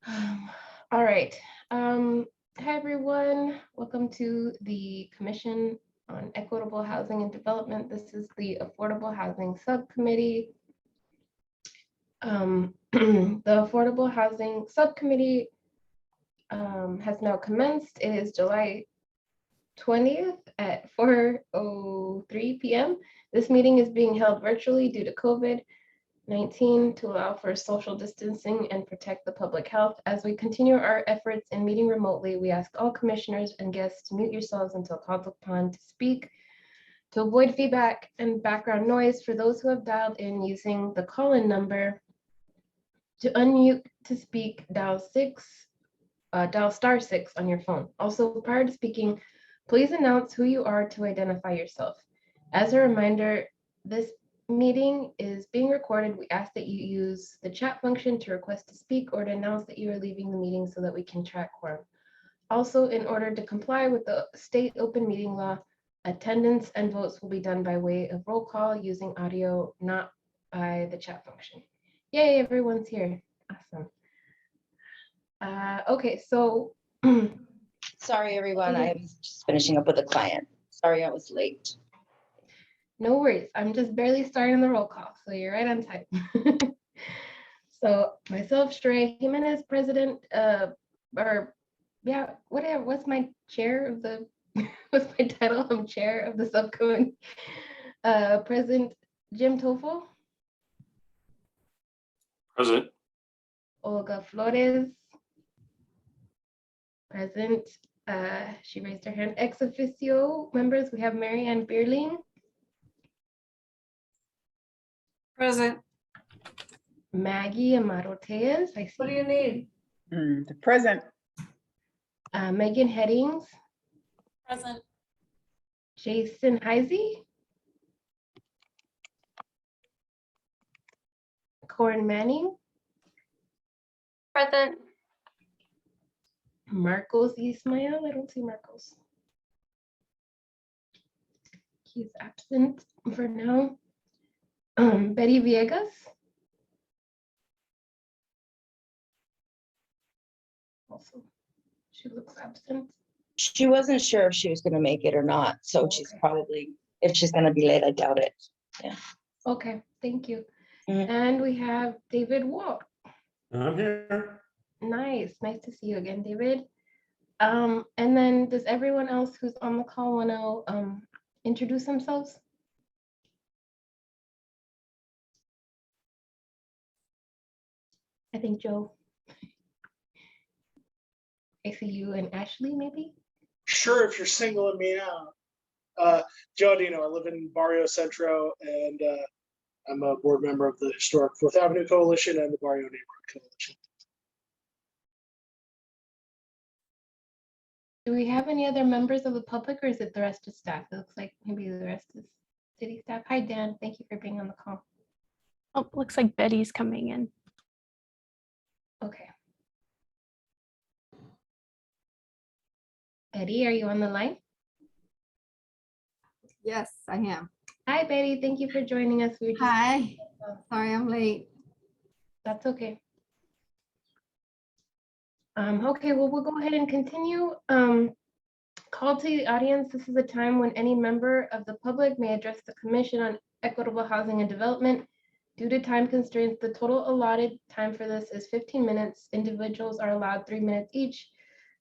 All right. Hi, everyone. Welcome to the Commission on Equitable Housing and Development. This is the Affordable Housing Subcommittee. The Affordable Housing Subcommittee has now commenced. It is July 20th at 4:03 p.m. This meeting is being held virtually due to COVID-19 to allow for social distancing and protect the public health. As we continue our efforts in meeting remotely, we ask all commissioners and guests to mute yourselves until called upon to speak. To avoid feedback and background noise, for those who have dialed in using the call-in number, to unmute to speak, dial *6 on your phone. Also, prior to speaking, please announce who you are to identify yourself. As a reminder, this meeting is being recorded. We ask that you use the chat function to request to speak or to announce that you are leaving the meeting so that we can track quorum. Also, in order to comply with the state open meeting law, attendance and votes will be done by way of roll call using audio, not by the chat function. Yay, everyone's here. Awesome. Okay, so Sorry, everyone. I was just finishing up with a client. Sorry, I was late. no worries. I'm just barely starting the roll call, so you're right on time. So myself, Sheree Jimenez, president, what's my chair of the, what's my title? I'm chair of the subcommittee. President Jim Toffel. Present. Olga Flores. Present. She raised her hand. Ex officio members, we have Mary Ann Bierling. Present. Maggie Amaro Tejas. I see. What do you need? The present. Megan Headings. Present. Jason Heisey. Corin Manning. Present. Marcos Ismail. I don't see Marcos. He's absent for now. Betty Viegas. Also, she looks absent. She wasn't sure if she was going to make it or not. So she's Okay. probably, if she's going to be late, I doubt it. Okay, thank you. Mhm. And we have David Walt. I'm here. Nice to see you again, David. And then does everyone else who's on the call want to introduce themselves? I think Joe. I see you and Ashley, maybe? Sure, if you're singling me out. Joe Dino, I live in Barrio Centro, and I'm a board member of the Historic Fourth Avenue Coalition and the Barrio Neighborhood Coalition. Do we have any other members of the public, or is it the rest of staff? It looks like maybe the rest is city staff. Hi, Dan. Thank you for being on the call. Oh, looks like Betty's coming in. Okay. Betty, are you on the line? Yes, I am. Hi, Betty. Thank you for joining us. We were just Hi. Sorry, I'm late. That's okay. Okay, well, we'll go ahead and continue. Call to the audience. This is a time when any member of the public may address the Commission on Equitable Housing and Development. Due to time constraints, the total allotted time for this is 15 minutes. Individuals are allowed 3 minutes each.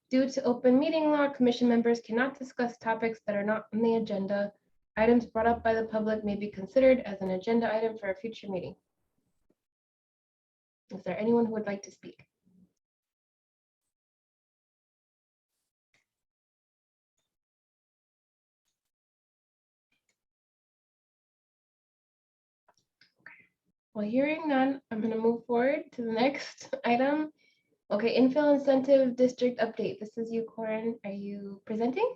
Due to open meeting law, Commission members cannot discuss topics that are not on the agenda. Items brought up by the public may be considered as an agenda item for a future meeting. Is there anyone who would like to speak? Well, hearing none, I'm going to move forward to the next item. Okay, Infill Incentive District Update. This is you, Corin. Are you presenting?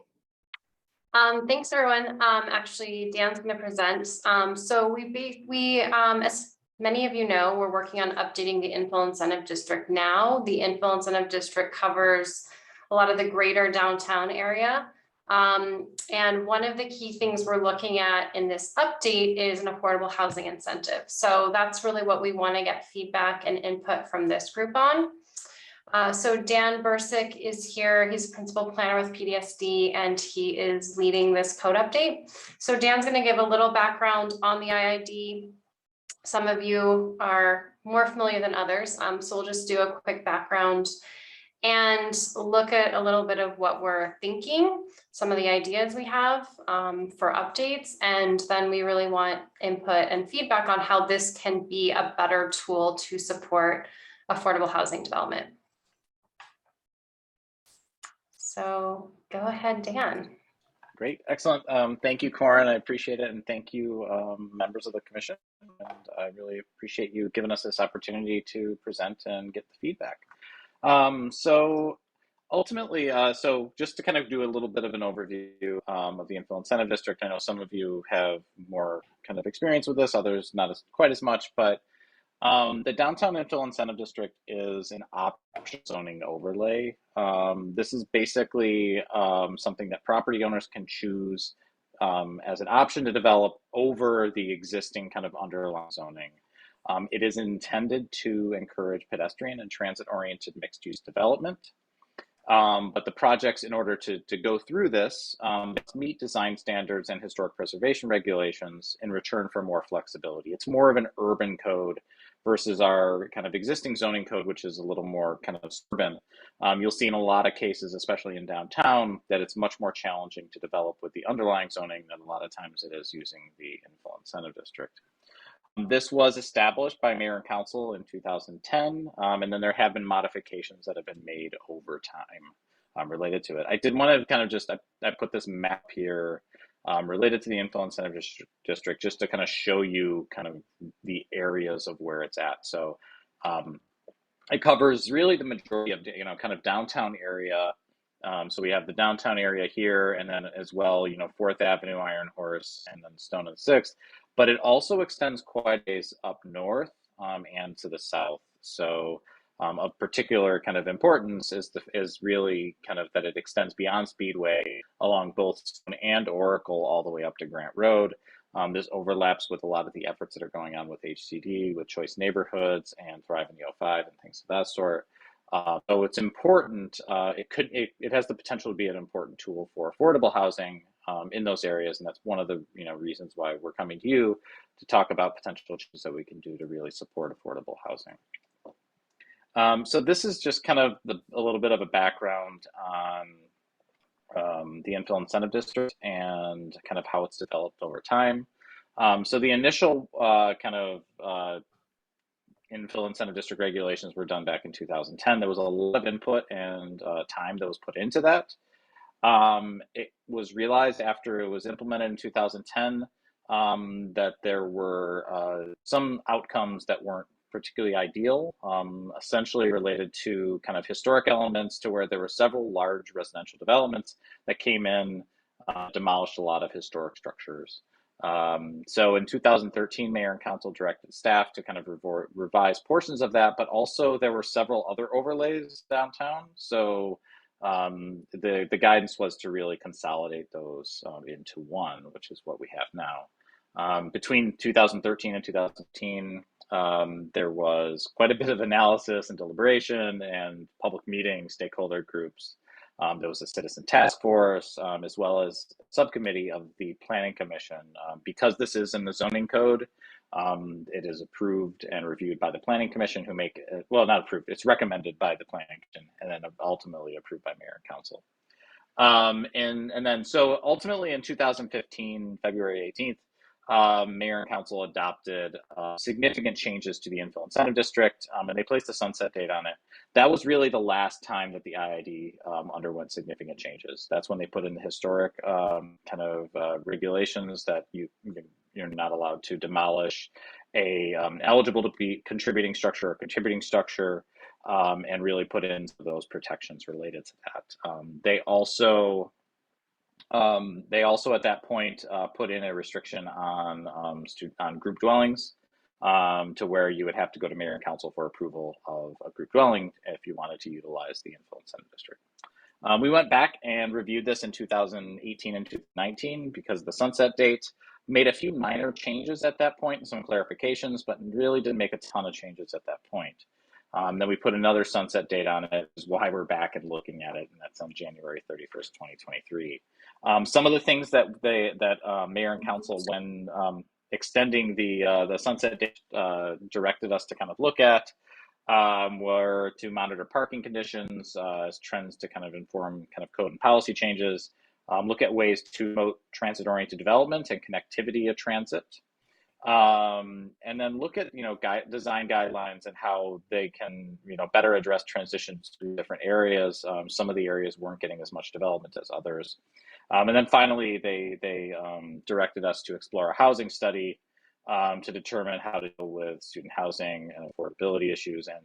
Thanks, everyone. Actually, Dan's going to present. So we as many of you know, we're working on updating the Infill Incentive District now. The Infill Incentive District covers a lot of the greater downtown area. And one of the key things we're looking at in this update is an affordable housing incentive. So that's really what we want to get feedback and input from this group on. So Dan Bursick is here. He's principal planner with PDSD, and he is leading this code update. So Dan's going to give a little background on the IID. Some of you are more familiar than others, so we'll just do a quick background and look at a little bit of what we're thinking, some of the ideas we have for updates, and then we really want input and feedback on how this can be a better tool to support affordable housing development. So go ahead, Dan. Great, excellent. Thank you, Corin. I appreciate it, and thank you, members of the commission. And I really appreciate you giving us this opportunity to present and get the feedback. So ultimately, so just to kind of do a little bit of an overview of the Infill Incentive District. I know some of you have more kind of experience with this, others not quite as much, but the Downtown Infill Incentive District is an option zoning overlay. This is basically something that property owners can choose as an option to develop over the existing kind of underlying zoning. It is intended to encourage pedestrian and transit-oriented mixed-use development. But the projects, in order to go through this, must meet design standards and historic preservation regulations in return for more flexibility. It's more of an urban code versus our kind of existing zoning code, which is a little more kind of urban. You'll see in a lot of cases, especially in downtown, that it's much more challenging to develop with the underlying zoning than a lot of times it is using the Infill Incentive District. This was established by Mayor and Council in 2010, and then there have been modifications that have been made over time related to it. I did want to kind of just, I put this map here related to the Infill Incentive District just to kind of show you kind of the areas of where it's at. So it covers really the majority of, kind of downtown area. So we have the downtown area here, and then as well, 4th Avenue, Iron Horse, and then Stone and 6th. But it also extends quite a ways up north and to the south. So of particular kind of importance is really kind of that it extends beyond Speedway along both Stone and Oracle all the way up to Grant Road. This overlaps with a lot of the efforts that are going on with HCD, with Choice Neighborhoods and Thrive in the O5 and things of that sort. So it's important. It has the potential to be an important tool for affordable housing in those areas, and that's one of the reasons why we're coming to you to talk about potential changes that we can do to really support affordable housing. So this is just kind of a little bit of a background on the Infill Incentive District and kind of how it's developed over time. So the initial kind of Infill Incentive District regulations were done back in 2010. There was a lot of input and time that was put into that. It was realized after it was implemented in 2010 that there were some outcomes that weren't particularly ideal, essentially related to kind of historic elements, to where there were several large residential developments that came in, demolished a lot of historic structures. So in 2013, Mayor and Council directed staff to kind of revise portions of that, but also there were several other overlays downtown. So the guidance was to really consolidate those into one, which is what we have now. Between 2013 and 2015, there was quite a bit of analysis and deliberation and public meetings, stakeholder groups. There was a citizen task force, as well as subcommittee of the Planning Commission. Because this is in the zoning code, it is approved and reviewed by the Planning Commission, who make, well, not approved, it's recommended by the Planning Commission, and then ultimately approved by Mayor and Council. And then, so ultimately in 2015, February 18th, Mayor and Council adopted significant changes to the Infill Incentive District, and they placed a sunset date on it. That was really the last time that the IID underwent significant changes. That's when they put in the historic kind of regulations that you're not allowed to demolish a eligible to be contributing structure or contributing structure, and really put in those protections related to that. They also at that point put in a restriction on group dwellings, to where you would have to go to Mayor and Council for approval of a group dwelling if you wanted to utilize the Infill Incentive District. We went back and reviewed this in 2018 and 2019 because of the sunset date, made a few minor changes at that point and some clarifications, but really didn't make a ton of changes at that point. Then we put another sunset date on it, is why we're back and looking at it, and that's on January 31st, 2023. Some of the things that Mayor and Council, when extending the sunset date, directed us to kind of look at were to monitor parking conditions as trends to kind of inform kind of code and policy changes, look at ways to promote transit-oriented development and connectivity of transit, and then look at design guidelines and how they can better address transitions to different areas. Some of the areas weren't getting as much development as others, and then finally they directed us to explore a housing study to determine how to deal with student housing and affordability issues. And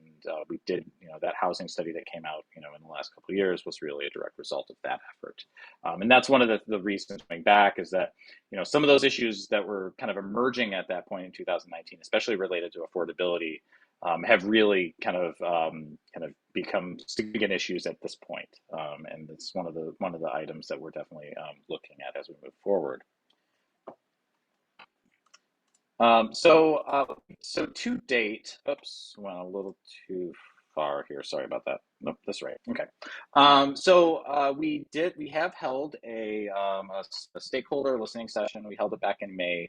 we did, that housing study that came out, in the last couple of years was really a direct result of that effort. And that's one of the reasons coming back is that, some of those issues that were kind of emerging at that point in 2019, especially related to affordability, have really kind of become significant issues at this point. And it's one of the items that we're definitely looking at as we move forward. So to date, oops, went a little too far here. Sorry about that. Nope, that's right. Okay. We have held a stakeholder listening session. We held it back in May.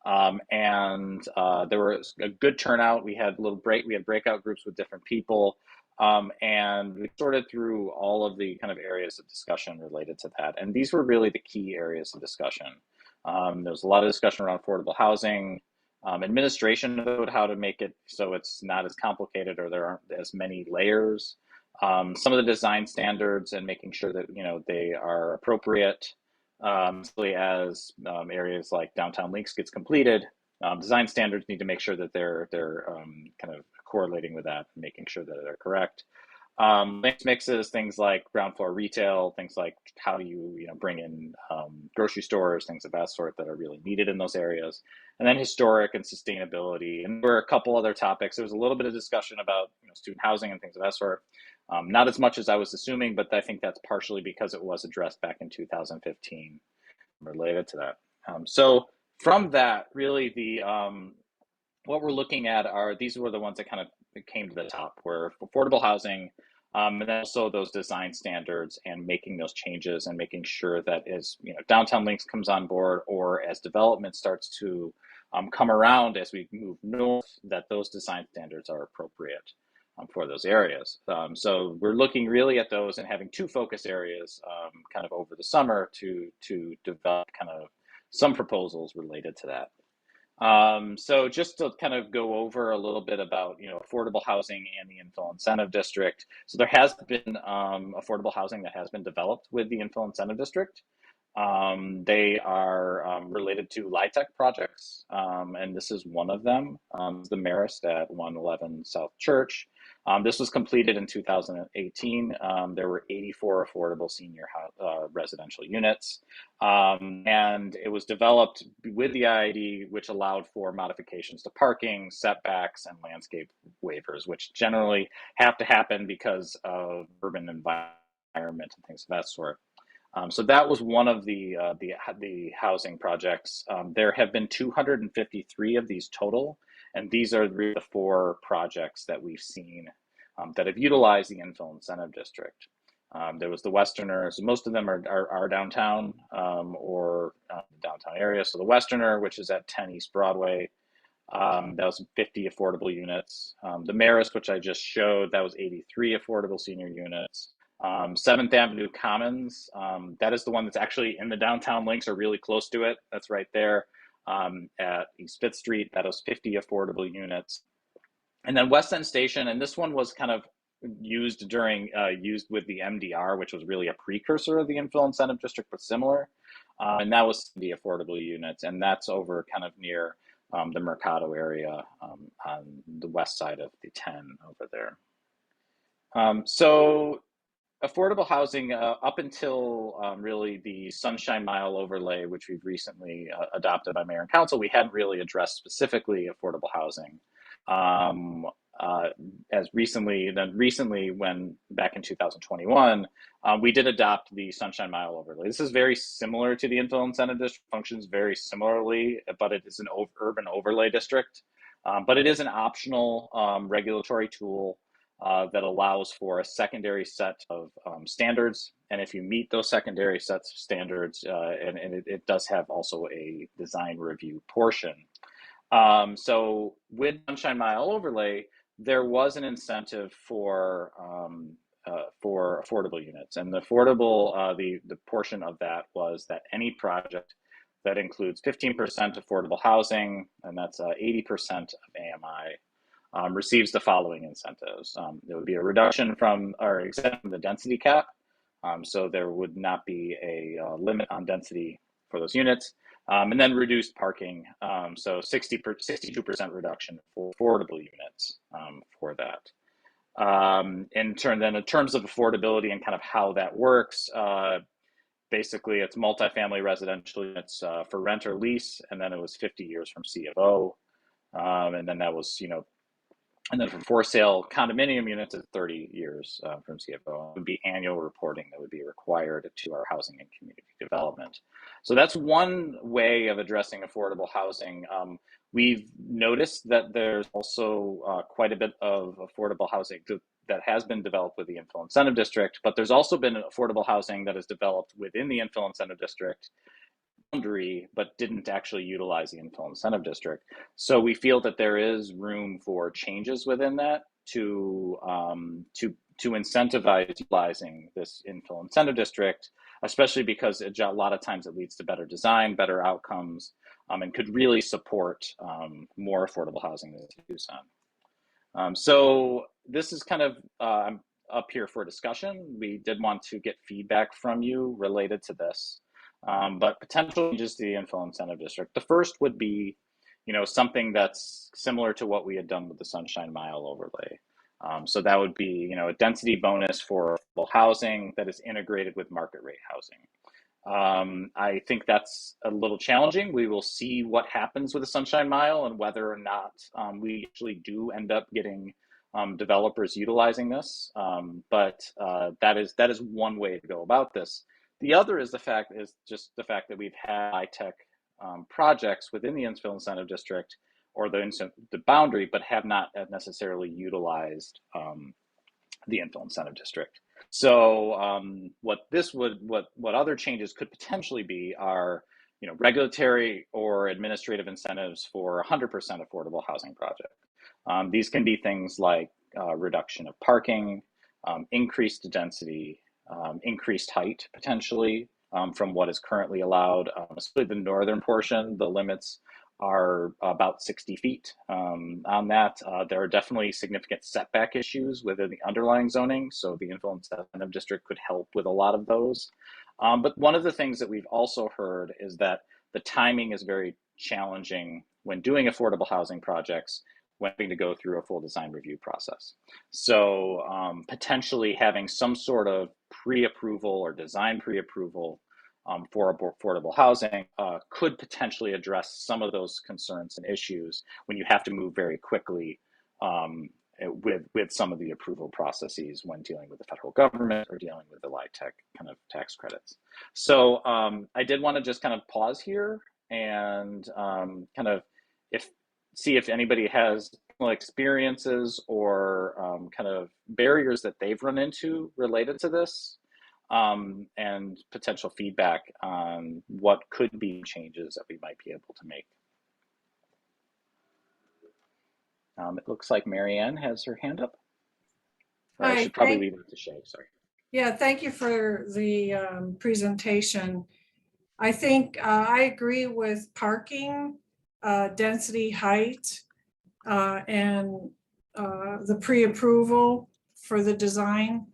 And there was a good turnout. We had breakout groups with different people. And we sorted through all of the kind of areas of discussion related to that. And these were really the key areas of discussion. There was a lot of discussion around affordable housing, administration of how to make it so it's not as complicated or there aren't as many layers. Some of the design standards and making sure that they are appropriate, especially as areas like downtown links gets completed. Design standards need to make sure that they're kind of correlating with that, and making sure that they're correct. Mixes, things like ground floor retail, things like how do you bring in grocery stores, things of that sort that are really needed in those areas, and then historic and sustainability. And there were a couple other topics. There was a little bit of discussion about student housing and things of that sort. Not as much as I was assuming, but I think that's partially because it was addressed back in 2015 related to that. So from that, really what we're looking at these were the ones that kind of came to the top, were affordable housing, and then also those design standards and making those changes and making sure that as downtown links comes on board, or as development starts to come around as we move north, that those design standards are appropriate for those areas. So we're looking really at those and having two focus areas kind of over the summer to develop kind of some proposals related to that. So just to kind of go over a little bit about, affordable housing and the Infill Incentive District. So there has been affordable housing that has been developed with the Infill Incentive District. They are related to LIHTC projects, and this is one of them, the Marist at 111 South Church. This was completed in 2018. There were 84 affordable senior residential units, and it was developed with the IID, which allowed for modifications to parking, setbacks, and landscape waivers, which generally have to happen because of urban environment and things of that sort. So that was one of the housing projects. There have been 253 of these total, and these are the 4 projects that we've seen that have utilized the Infill Incentive District. There was the Westerner, so most of them are downtown or downtown area. So the Westerner, which is at 10 East Broadway, that was 50 affordable units. The Marist, which I just showed, that was 83 affordable senior units. 7th Avenue Commons, that is the one that's actually in the downtown links or really close to it. That's right there at East 5th Street. That was 50 affordable units. And then West End Station, and this one was kind of used with the MDR, which was really a precursor of the Infill Incentive District, but similar. And that was the affordable units, and that's over kind of near the Mercado area on the west side of the 10 over there. So affordable housing up until really the Sunshine Mile overlay, which we've recently adopted by Mayor and Council, we hadn't really addressed specifically affordable housing. As recently when back in 2021, we did adopt the Sunshine Mile overlay. This is very similar to the Infill Incentive District, functions very similarly, but it is an urban overlay district. But it is an optional regulatory tool that allows for a secondary set of standards. And if you meet those secondary sets of standards, and it does have also a design review portion. So with Sunshine Mile overlay, there was an incentive for affordable units, and the affordable, the portion of that was that any project that includes 15% affordable housing, and that's 80% of AMI, receives the following incentives. There would be a reduction from or exempt from the density cap, so there would not be a limit on density for those units. And then reduced parking, so 62% reduction for affordable units for that. In terms of affordability and kind of how that works, basically it's multifamily residential units for rent or lease, and then it was 50 years from C of O, and then that was, and then for sale condominium units at 30 years from CFO. It would be annual reporting that would be required to our housing and community development. So that's one way of addressing affordable housing. We've noticed that there's also quite a bit of affordable housing that has been developed with the Infill Incentive District, but there's also been affordable housing that is developed within the Infill Incentive District boundary, but didn't actually utilize the Infill Incentive District. So we feel that there is room for changes within that to incentivize utilizing this Infill Incentive District, especially because a lot of times it leads to better design, better outcomes, and could really support more affordable housing in Tucson. So this is kind of up here for discussion. We did want to get feedback from you related to this. But potential changes to the Infill Incentive District. The first would be, something that's similar to what we had done with the Sunshine Mile overlay. So that would be, a density bonus for affordable housing that is integrated with market rate housing. I think that's a little challenging. We will see what happens with the Sunshine Mile and whether or not we actually do end up getting developers utilizing this. But that is one way to go about this. The other is just the fact that we've had high-tech projects within the Infill Incentive District or the boundary, but have not necessarily utilized the Infill Incentive District. So what other changes could potentially be are, regulatory or administrative incentives for 100% affordable housing projects. These can be things like reduction of parking, increased density, increased height potentially from what is currently allowed. Especially the northern portion, the limits are about 60 feet. On that, there are definitely significant setback issues within the underlying zoning, so the Infill Incentive District could help with a lot of those. But one of the things that we've also heard is that the timing is very challenging when doing affordable housing projects, when having to go through a full design review process. So potentially having some sort of pre-approval or design pre-approval for affordable housing could potentially address some of those concerns and issues when you have to move very quickly with some of the approval processes when dealing with the federal government or dealing with the LIHTC kind of tax credits. So I did want to just kind of pause here and kind of see if anybody has experiences or kind of barriers that they've run into related to this, and potential feedback on what could be changes that we might be able to make. It looks like Marianne has her hand up. Or I should probably leave it to Shay, sorry. Yeah, thank you for the presentation. I think I agree with parking, density, height, and the pre-approval for the design.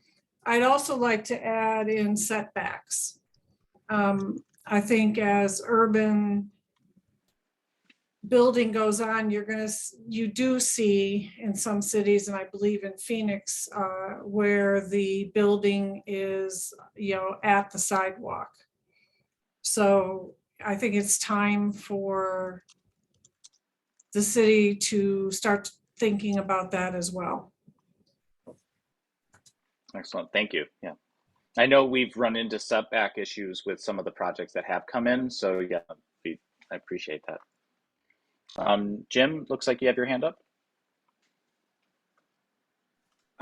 I'd also like to add in setbacks. I think as urban building goes on, you do see in some cities, and I believe in Phoenix, where the building is, at the sidewalk. So I think it's time for the city to start thinking about that as well. Excellent, thank you. Yeah, I know we've run into setback issues with some of the projects that have come in, so yeah, I appreciate that. Jim, looks like you have your hand up.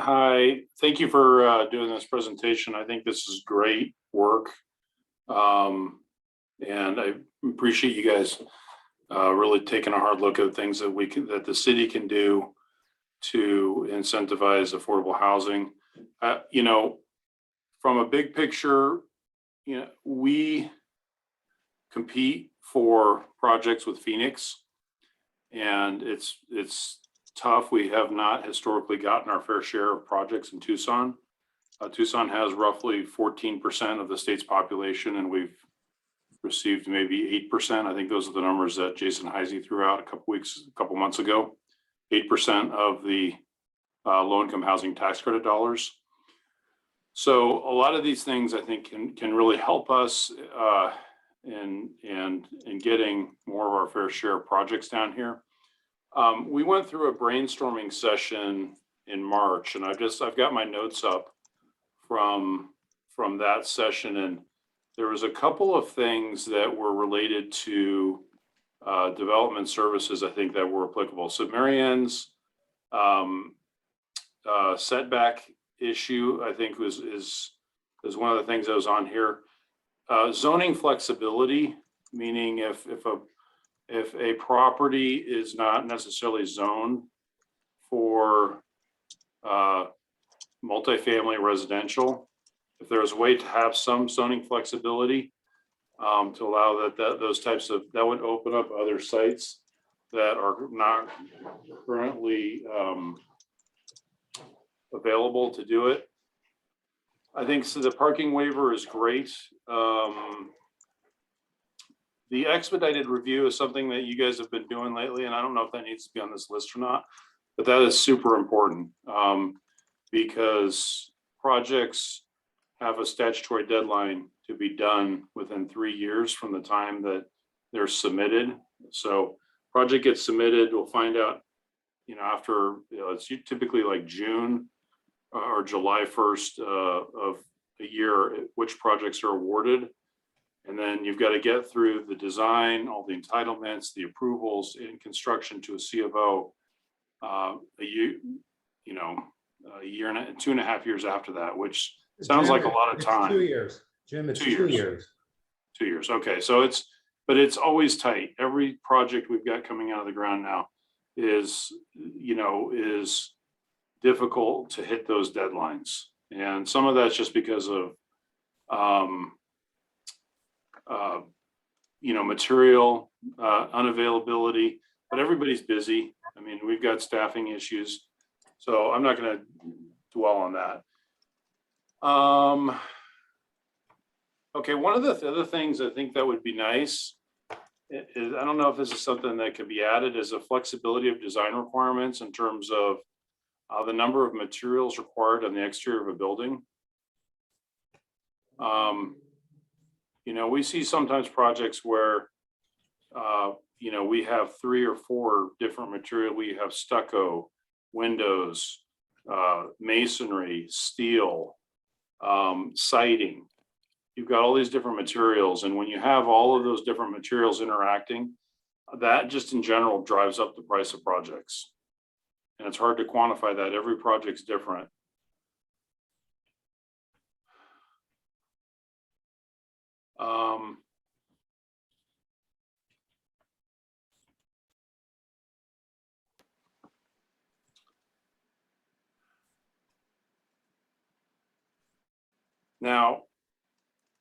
Hi, thank you for doing this presentation. I think this is great work. And I appreciate you guys really taking a hard look at things that the city can do to incentivize affordable housing. You know, from a big picture, you know, we compete for projects with Phoenix, and it's tough. We have not historically gotten our fair share of projects in Tucson. Tucson has roughly 14% of the state's population, and we've received maybe 8%. I think those are the numbers that Jason Hcd threw out a couple months ago. 8% of the low-income housing tax credit dollars. So a lot of these things I think can really help us in getting more of our fair share of projects down here. We went through a brainstorming session in March, and I've got my notes up from that session, and there was a couple of things that were related to development services, I think, that were applicable. So Marianne's setback issue, I think, is one of the things that was on here. Zoning flexibility, meaning if a property is not necessarily zoned for multifamily residential, if there's a way to have some zoning flexibility to allow that would open up other sites that are not currently available to do it. I think so. The parking waiver is great. The expedited review is something that you guys have been doing lately, and I don't know if that needs to be on this list or not, but that is super important because projects have a statutory deadline to be done within 3 years from the time that they're submitted. So project gets submitted, we'll find out, you know, after, you know, it's typically like June or July 1st of a year, which projects are awarded. And then you've got to get through the design, all the entitlements, the approvals in construction to a C of O a year and 2.5 years after that, which sounds like a lot of time. 2 years, Jim, it's 2 years. 2 years. Okay. So it's always tight. Every project we've got coming out of the ground now is difficult to hit those deadlines. And some of that's just because of, material unavailability, but everybody's busy. I mean, we've got staffing issues, so I'm not going to dwell on that. Okay, one of the other things I think that would be nice is, I don't know if this is something that could be added, is a flexibility of design requirements in terms of the number of materials required on the exterior of a building. We see sometimes projects where, we have 3 or 4 different material. We have stucco, windows, masonry, steel, siding. You've got all these different materials. And when you have all of those different materials interacting, that just in general drives up the price of projects. And it's hard to quantify that. Every project's different. Now,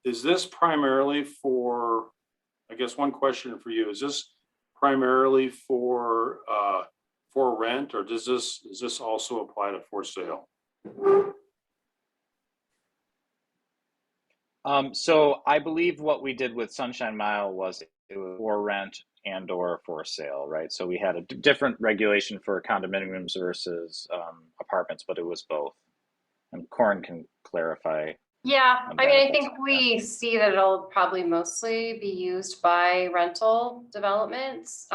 is this primarily for, I guess one question for you, is this primarily for rent, or does this also apply to for sale? So I believe what we did with Sunshine Mile was it was for rent and or for sale, right? So we had a different regulation for condominiums versus apartments, but it was both. And Corin can clarify. Yeah, on I mean, I benefits. think we see that it'll probably mostly be used by rental developments,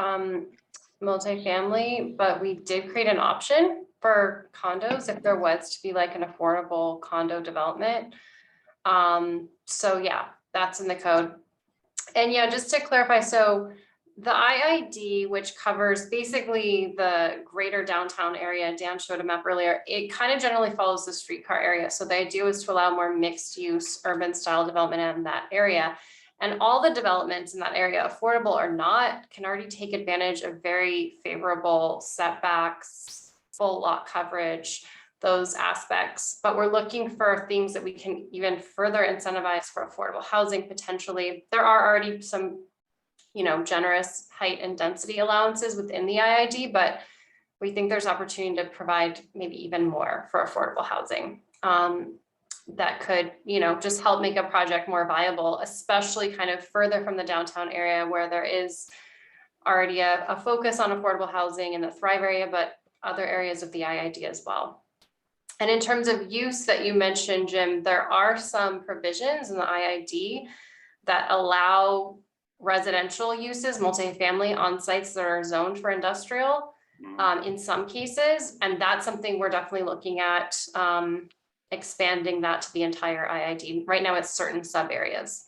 multifamily, but we did create an option for condos if there was to be like an affordable condo development. So yeah, that's in the code. And yeah, just to clarify, so The IID, which covers basically the greater downtown area, Dan showed a map earlier, it kind of generally follows the streetcar area. So the idea was to allow more mixed use urban style development in that area. And all the developments in that area, affordable or not, can already take advantage of very favorable setbacks, full lot coverage, those aspects. But we're looking for things that we can even further incentivize for affordable housing potentially. There are already some generous height and density allowances within the IID, but we think there's opportunity to provide maybe even more for affordable housing that could, just help make a project more viable, especially kind of further from the downtown area where there is already a focus on affordable housing in the Thrive area, but other areas of the IID as well. And in terms of use that you mentioned, Jim, there are some provisions in the IID that allow residential uses, multifamily on sites that are zoned for industrial in some cases. And that's something we're definitely looking at expanding that to the entire IID. Right now it's certain sub areas.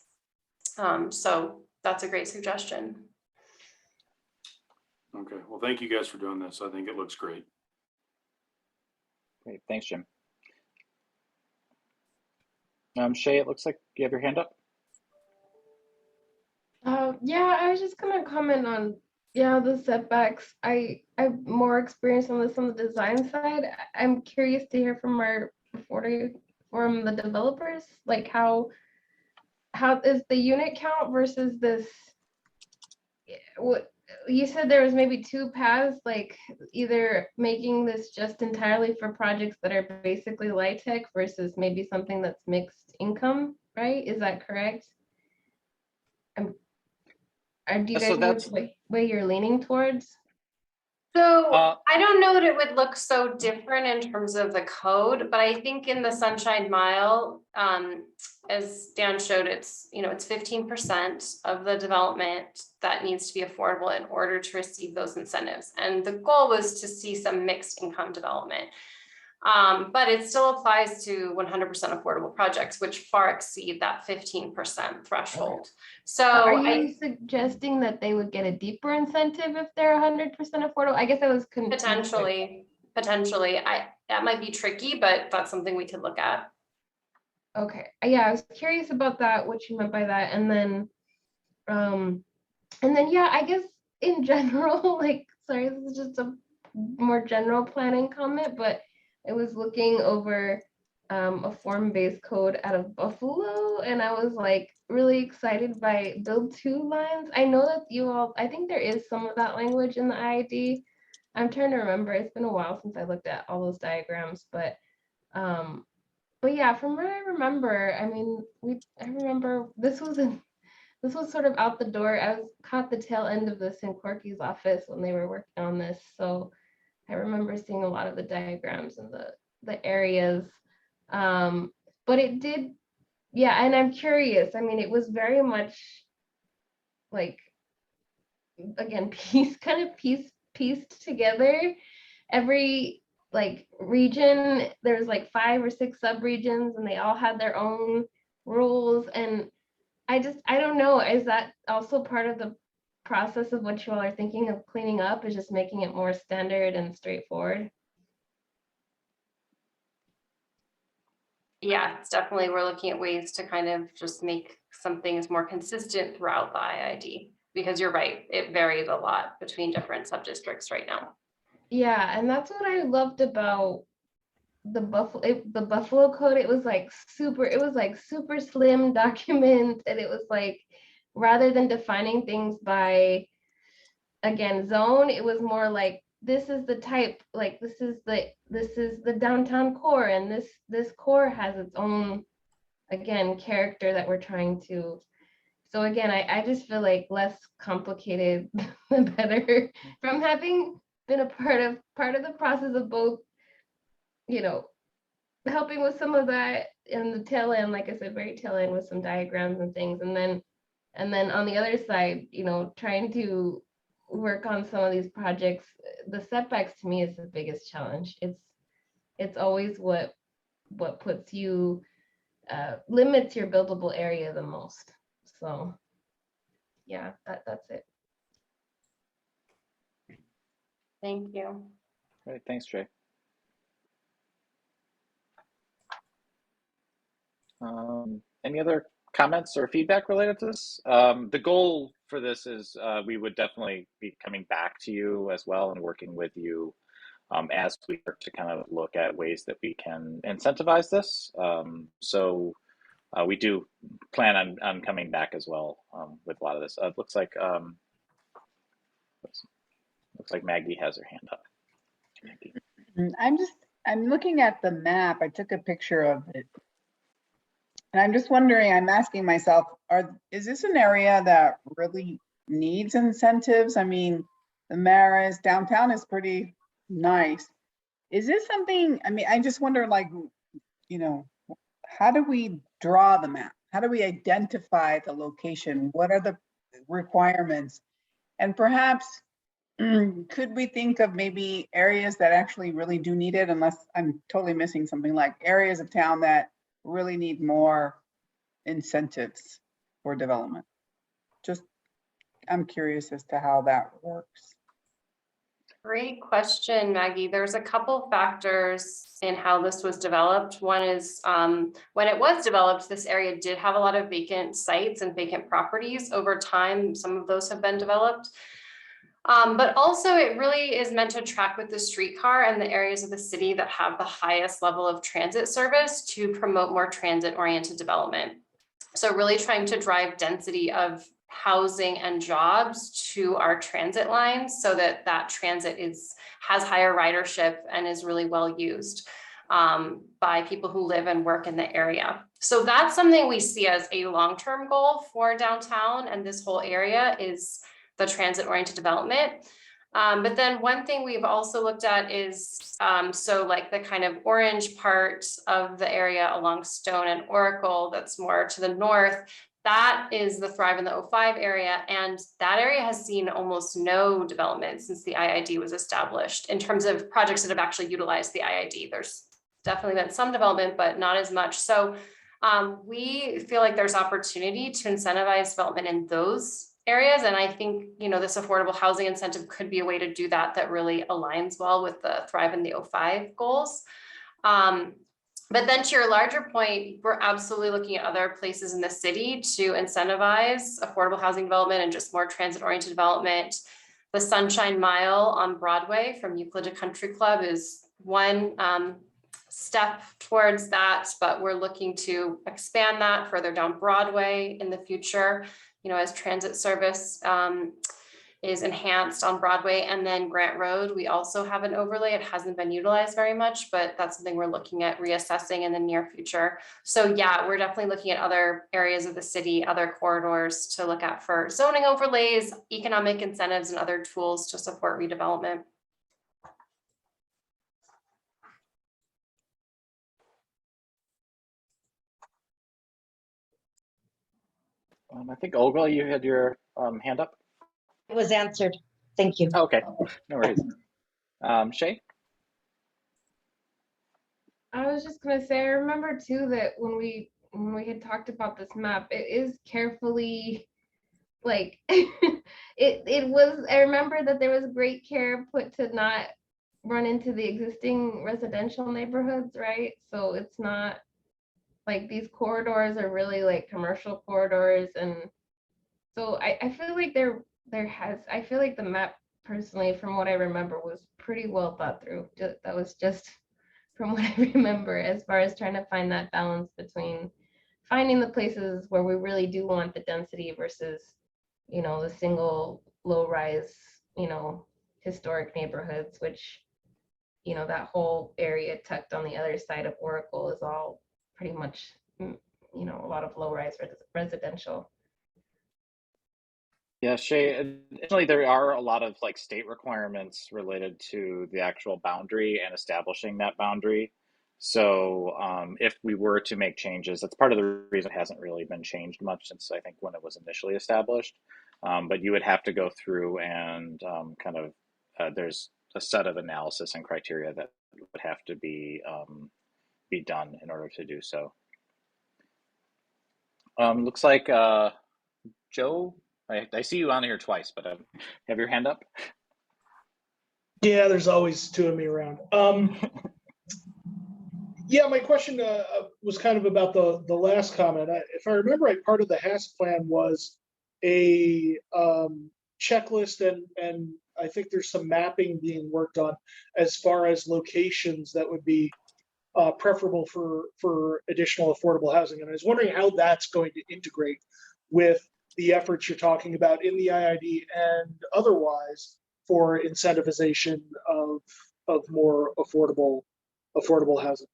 So that's a great suggestion. Okay, well, thank you guys for doing this. I think it looks great. Great, thanks, Jim. Shay, it looks like you have your hand up. Yeah, I was just gonna comment on the setbacks. I've more experience on this on the design side. I'm curious to hear from from the developers, like how is the unit count versus this? What you said there was maybe two paths, like either making this just entirely for projects that are basically light tech versus maybe something that's mixed income, right? Is that correct? Do you So guys know that's which way you're leaning towards? So I don't know that it would look so different in terms of the code, but I think in the Sunshine Mile, as Dan showed, it's 15% of the development that needs to be affordable in order to receive those incentives. And the goal was to see some mixed income development. But it still applies to 100% affordable projects, which far exceed that 15% threshold. So are you suggesting that they would get a deeper incentive if they're 100% affordable? I guess I was confused. Potentially, that might be tricky, but that's something we could look at. Okay, yeah, I was curious about that, what you meant by that, and then yeah, I guess in general, like, sorry, this is just a more general planning comment, but I was looking over a form-based code out of Buffalo, and I was like really excited by build two lines. I know that I think there is some of that language in the IID. I'm trying to remember. It's been a while since I looked at all those diagrams, but yeah, from what I remember, I mean, I remember this was sort of out the door. I caught the tail end of this in Corky's office when they were working on this, so I remember seeing a lot of the diagrams and the areas. But it did, yeah, and I'm curious. I mean, it was very much like, again, pieced together. Every like region, there's like 5 or 6 sub-regions, and they all had their own rules. And I don't know, is that also part of the process of what you all are thinking of cleaning up, is just making it more standard and straightforward? Yeah, it's definitely, we're looking at ways to kind of just make some things more consistent throughout the IID, because you're right, it varies a lot between different sub-districts right now. Yeah, and that's what I loved about the Buffalo code. It was like super slim document, and it was like, rather than defining things by, again, zone, it was more like, this is the type, like this is the downtown core, and this core has its own, again, character that we're trying to. So again, I just feel like less complicated the better, from having been a part of the process of both, helping with some of that in the tail end, like I said, very tail end with some diagrams and things, and then on the other side, trying to work on some of these projects. The setbacks to me is the biggest challenge. It's always what puts you, limits your buildable area the most. So yeah, that's it. Thank you. Great, thanks, Jay. Any other comments or feedback related to this? The goal for this is we would definitely be coming back to you as well and working with you as we start to kind of look at ways that we can incentivize this. So we do plan on coming back as well with a lot of this. It looks like Maggie has her hand up. Maggie. I'm looking at the map. I took a picture of it. And I'm just wondering, I'm asking myself, is this an area that really needs incentives? I mean, the Maris downtown is pretty nice. Is this something, I mean, I just wonder, like, you know, how do we draw the map? How do we identify the location? What are the requirements? And perhaps, could we think of maybe areas that actually really do need it, unless I'm totally missing something, like areas of town that really need more incentives for development? Just, I'm curious as to how that works. Great question, Maggie. There's a couple factors in how this was developed. One is when it was developed, this area did have a lot of vacant sites and vacant properties. Over time, some of those have been developed. But also it really is meant to track with the streetcar and the areas of the city that have the highest level of transit service to promote more transit-oriented development. So really trying to drive density of housing and jobs to our transit lines so that that transit has higher ridership and is really well used by people who live and work in the area. So that's something we see as a long-term goal for downtown, and this whole area is the transit-oriented development. But then one thing we've also looked at is, so like the kind of orange part of the area along Stone and Oracle, that's more to the north, that is the Thrive in the 05 area. And that area has seen almost no development since the IID was established in terms of projects that have actually utilized the IID. There's definitely been some development, but not as much. So we feel like there's opportunity to incentivize development in those areas. And I think, you know, this affordable housing incentive could be a way to do that, that really aligns well with the Thrive in the 05 goals. But then to your larger point, we're absolutely looking at other places in the city to incentivize affordable housing development and just more transit-oriented development. The Sunshine Mile on Broadway from Euclid to Country Club is one step towards that, but we're looking to expand that further down Broadway in the future, you know, as transit service is enhanced on Broadway. And then Grant Road, we also have an overlay. It hasn't been utilized very much, but that's something we're looking at reassessing in the near future. So yeah, we're definitely looking at other areas of the city, other corridors to look at for zoning overlays, economic incentives, and other tools to support redevelopment. I think Olga, you had your hand up. It was answered. Thank you. Oh, okay, no worries. Shay? I was just gonna say, I remember too that when we had talked about this map, it is carefully, like, it was, I remember that there was great care put to not run into the existing residential neighborhoods, right? So it's not like these corridors are really like commercial corridors. And so I feel like I feel like the map personally, from what I remember, was pretty well thought through. That was just from what I remember, as far as trying to find that balance between finding the places where we really do want the density versus, you know, the single low rise, you know, historic neighborhoods, which, you know, that whole area tucked on the other side of Oracle is all pretty much, you know, a lot of low rise residential. Yeah, Shay, additionally, there are a lot of like state requirements related to the actual boundary and establishing that boundary. So if we were to make changes, that's part of the reason it hasn't really been changed much since I think when it was initially established. But you would have to go through and there's a set of analysis and criteria that would have to be done in order to do so. Looks like Joe, I see you on here twice, but have your hand up. Yeah, there's always two of me around. Yeah, my question was kind of about the last comment. If I remember right, part of the HASP plan was a checklist, and I think there's some mapping being worked on as far as locations that would be preferable for additional affordable housing. And I was wondering how that's going to integrate with the efforts you're talking about in the IID and otherwise for incentivization of more affordable housing.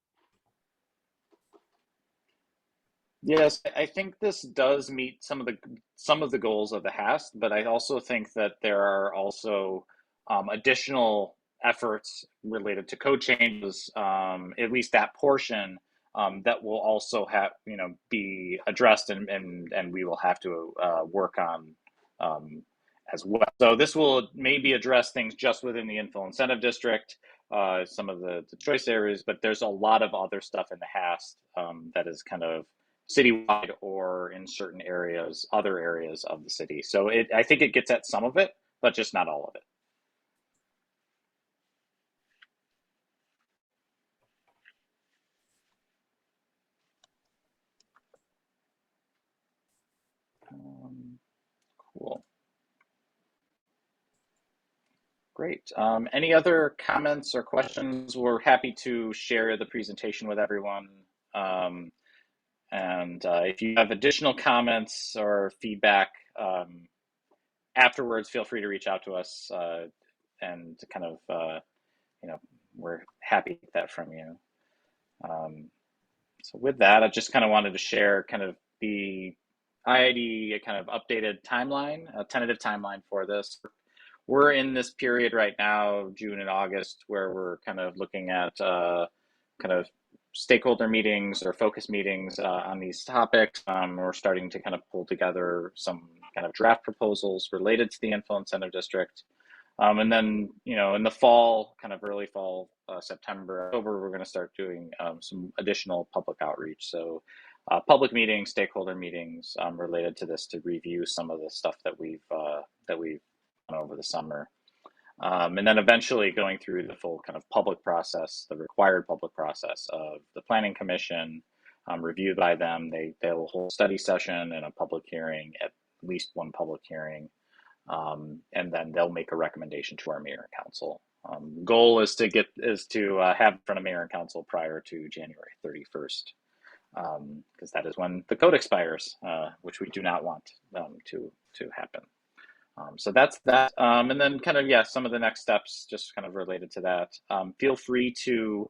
Yes, I think this does meet some of the goals of the HAST, but I also think that there are also additional efforts related to code changes, at least that portion, that will also have, be addressed and we will have to work on as well. So this will maybe address things just within the infill incentive district, some of the choice areas, but there's a lot of other stuff in the HAST that is kind of citywide or in certain areas, other areas of the city. So I think it gets at some of it, but just not all of it. Cool. Great. Any other comments or questions? We're happy to share the presentation with everyone. And if you have additional comments or feedback afterwards, feel free to reach out to us and to kind of, we're happy to get that from you. So with that, I just kind of wanted to share kind of the IID kind of updated timeline, a tentative timeline for this. We're in this period right now, June and August, where we're kind of looking at kind of stakeholder meetings or focus meetings on these topics. We're starting to kind of pull together some kind of draft proposals related to the infill incentive district. And then, in the fall, kind of early fall, September, October, we're going to start doing some additional public outreach. So public meetings, stakeholder meetings related to this to review some of the stuff that we've done over the summer. And then eventually going through the full kind of public process, the required public process of the Planning Commission, reviewed by them. They'll hold a study session and a public hearing, at least one public hearing. And then they'll make a recommendation to our mayor and council. Goal is to have in front of mayor and council prior to January 31st, because that is when the code expires, which we do not want to happen. So that's that. And then kind of, some of the next steps just kind of related to that. Feel free to,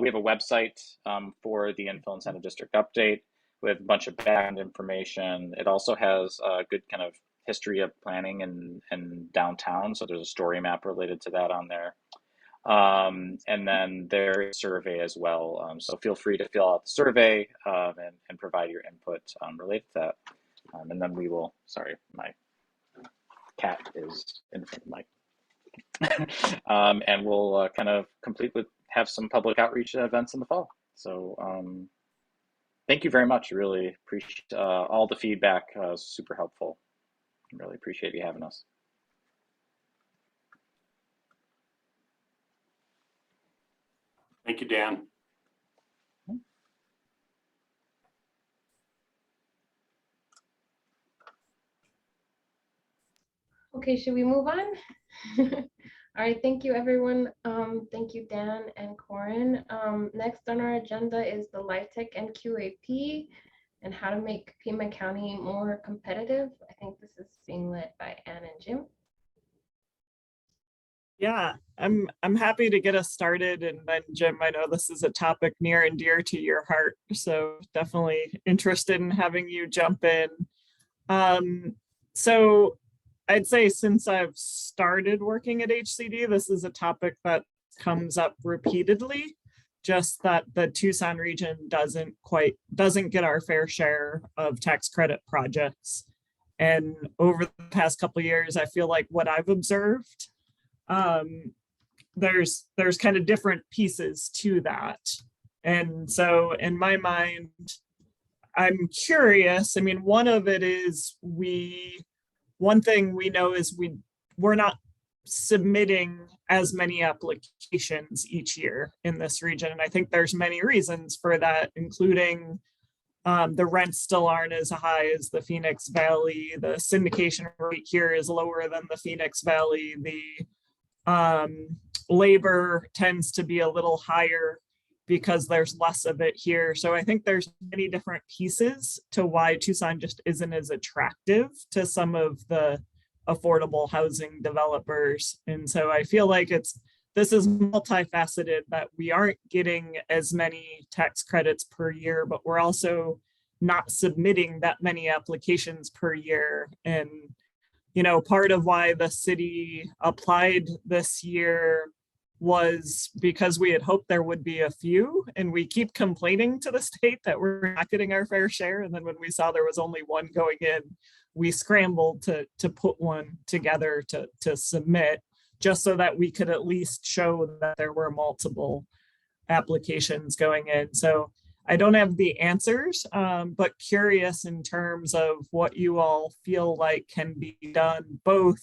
we have a website for the Infill Incentive District update with a bunch of background information. It also has a good kind of history of planning and downtown. So there's a story map related to that on there. And then there's a survey as well. So feel free to fill out the survey and provide your input related to that. And then we will, sorry, my cat is in front of my, and we'll kind of have some public outreach events in the fall. So thank you very much. Really appreciate all the feedback. Super helpful. Really appreciate you having us. Thank you, Dan. Okay, should we move on? All right, thank you, everyone. Thank you, Dan and Corin. Next on our agenda is the Life Tech and QAP and how to make Pima County more competitive. I think this is being led by Ann and Jim. Yeah, I'm happy to get us started. And then Jim, I know this is a topic near and dear to your heart, so definitely interested in having you jump in. So I'd say since I've started working at HCD, this is a topic that comes up repeatedly, just that the Tucson region doesn't get our fair share of tax credit projects. And over the past couple of years, I feel like what I've observed, there's kind of different pieces to that. And so in my mind, I'm curious. I mean, one of it is one thing we know is we're not submitting as many applications each year in this region. And I think there's many reasons for that, including the rents still aren't as high as the Phoenix Valley. The syndication rate here is lower than the Phoenix Valley. The labor tends to be a little higher because there's less of it here. So I think there's many different pieces to why Tucson just isn't as attractive to some of the affordable housing developers. And so I feel like this is multifaceted, that we aren't getting as many tax credits per year, but we're also not submitting that many applications per year. And, you know, part of why the city applied this year was because we had hoped there would be a few, and we keep complaining to the state that we're not getting our fair share. And then when we saw there was only one going in, we scrambled to put one together to submit, just so that we could at least show that there were multiple applications going in. So I don't have the answers, but curious in terms of what you all feel like can be done, both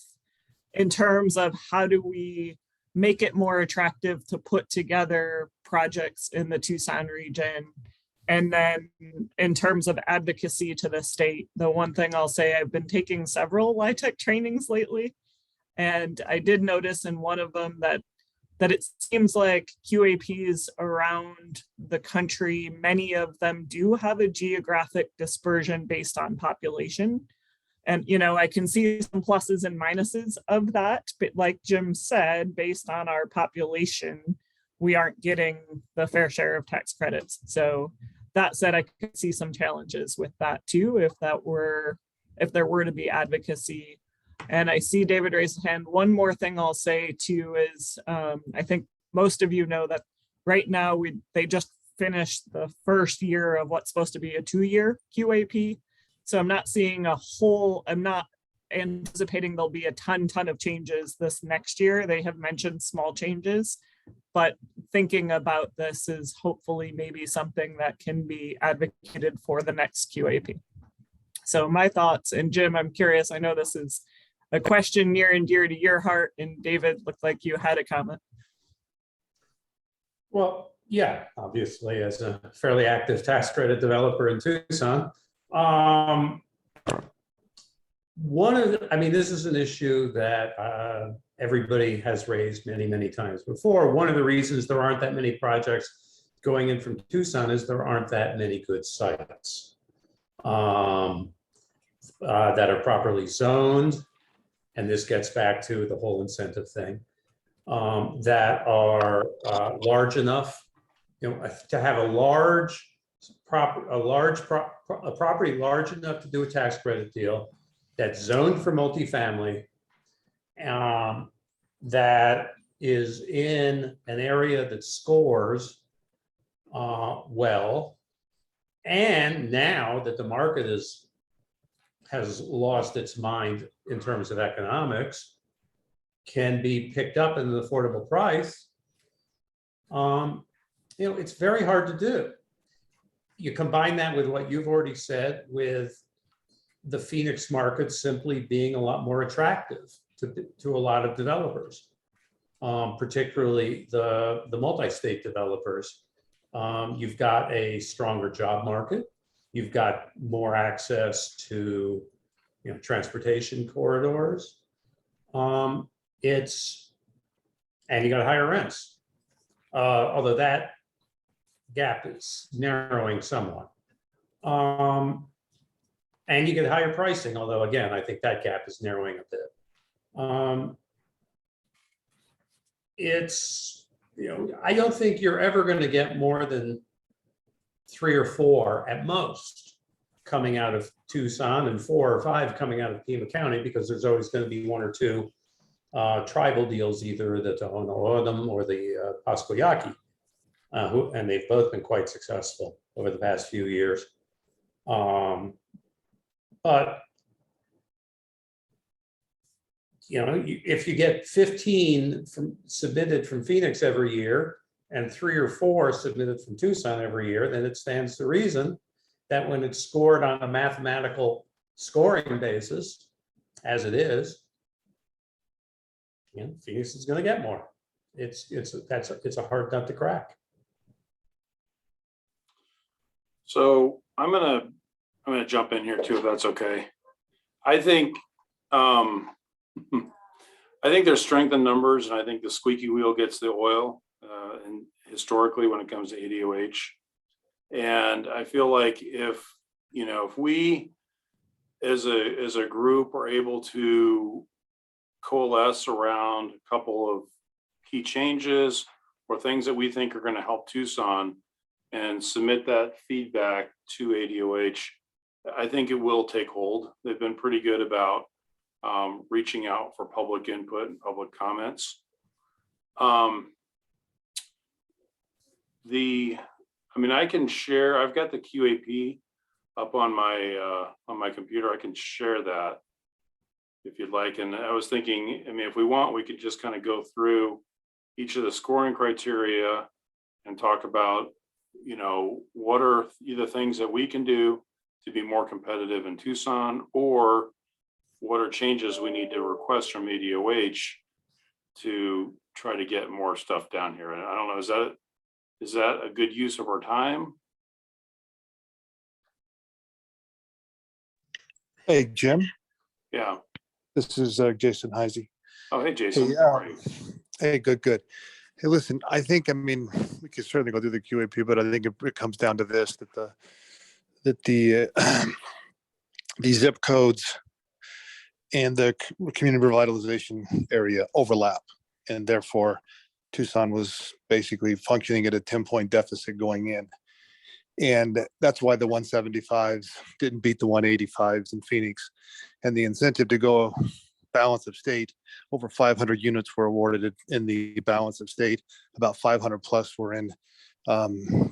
in terms of how do we make it more attractive to put together projects in the Tucson region, and then in terms of advocacy to the state. The one thing I'll say, I've been taking several LIHTC trainings lately, and I did notice in one of them that it seems like QAPs around the country, many of them do have a geographic dispersion based on population. And, you know, I can see some pluses and minuses of that, but like Jim said, based on our population, we aren't getting the fair share of tax credits. So that said, I could see some challenges with that too, if there were to be advocacy. And I see David raise his hand. One more thing I'll say too is, I think most of you know that right now they just finished the first year of what's supposed to be a 2-year QAP. So I'm not seeing I'm not anticipating there'll be a ton of changes this next year. They have mentioned small changes, but thinking about this is hopefully maybe something that can be advocated for the next QAP. So my thoughts, and Jim, I'm curious, I know this is a question near and dear to your heart, and David looked like you had a comment. Well, yeah, obviously, as a fairly active tax credit developer in Tucson, this is an issue that everybody has raised many times before. One of the reasons there aren't that many projects going in from Tucson is there aren't that many good sites that are properly zoned. And this gets back to the whole incentive thing, that are large enough, you know, to have a property large enough to do a tax credit deal that's zoned for multifamily, that is in an area that scores well, and now that the market has lost its mind in terms of economics, can be picked up at an affordable price. You know, it's very hard to do. You combine that with what you've already said, with the Phoenix market simply being a lot more attractive to a lot of developers, particularly the multi-state developers. You've got a stronger job market. You've got more access to, you know, transportation corridors. And you got higher rents, although that gap is narrowing somewhat. And you get higher pricing, although again, I think that gap is narrowing a bit. It's, you know, I don't think you're ever going to get more than 3 or 4 at most coming out of Tucson, and 4 or 5 coming out of Pima County, because there's always going to be 1 or 2 tribal deals, either the Tohono O'odham or the Pasquayaki, and they've both been quite successful over the past few years. But you know, if you get 15 submitted from Phoenix every year, and 3 or 4 submitted from Tucson every year, then it stands to reason that when it's scored on a mathematical scoring basis, as it is, Phoenix is going to get more. It's a hard nut to crack. So I'm gonna jump in here too, if that's okay. I think there's strength in numbers, and I think the squeaky wheel gets the oil, and historically when it comes to ADOH. And I feel like if we as a group are able to coalesce around a couple of key changes or things that we think are going to help Tucson and submit that feedback to ADOH, I think it will take hold. They've been pretty good about reaching out for public input and public comments. I can share, I've got the QAP up on my computer. I can share that if you'd like. And I was thinking, if we want, we could just kind of go through each of the scoring criteria and talk about, what are either things that we can do to be more competitive in Tucson, or what are changes we need to request from ADOH to try to get more stuff down here. And I don't know, is that a good use of our time? Hey, Jim, Yeah. this is Jason Heisey. Oh, hey, Jason. Hey, How are you? Hey, good. Hey, listen, I think, we could certainly go through the QAP, but I think it comes down to this, that the zip codes and the community revitalization area overlap. And therefore, Tucson was basically functioning at a 10-point deficit going in. And that's why the 175s didn't beat the 185s in Phoenix. And the incentive to go balance of state, over 500 units were awarded in the balance of state. About 500 plus were in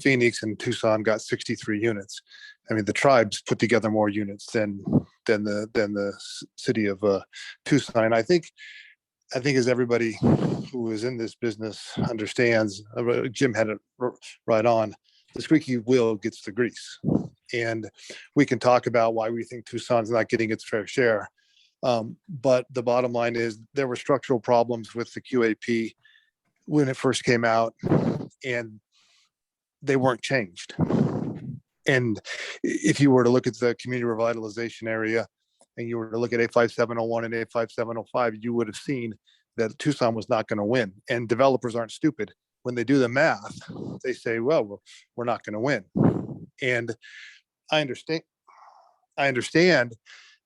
Phoenix, and Tucson got 63 units. The tribes put together more units than the city of Tucson. And I think as everybody who is in this business understands, Jim had it right on, the squeaky wheel gets the grease. And we can talk about why we think Tucson's not getting its fair share. But the bottom line is there were structural problems with the QAP when it first came out, and they weren't changed. And if you were to look at the community revitalization area, and you were to look at 85701 and 85705, you would have seen that Tucson was not going to win. And developers aren't stupid. When they do the math, they say, well, we're not going to win. And I understand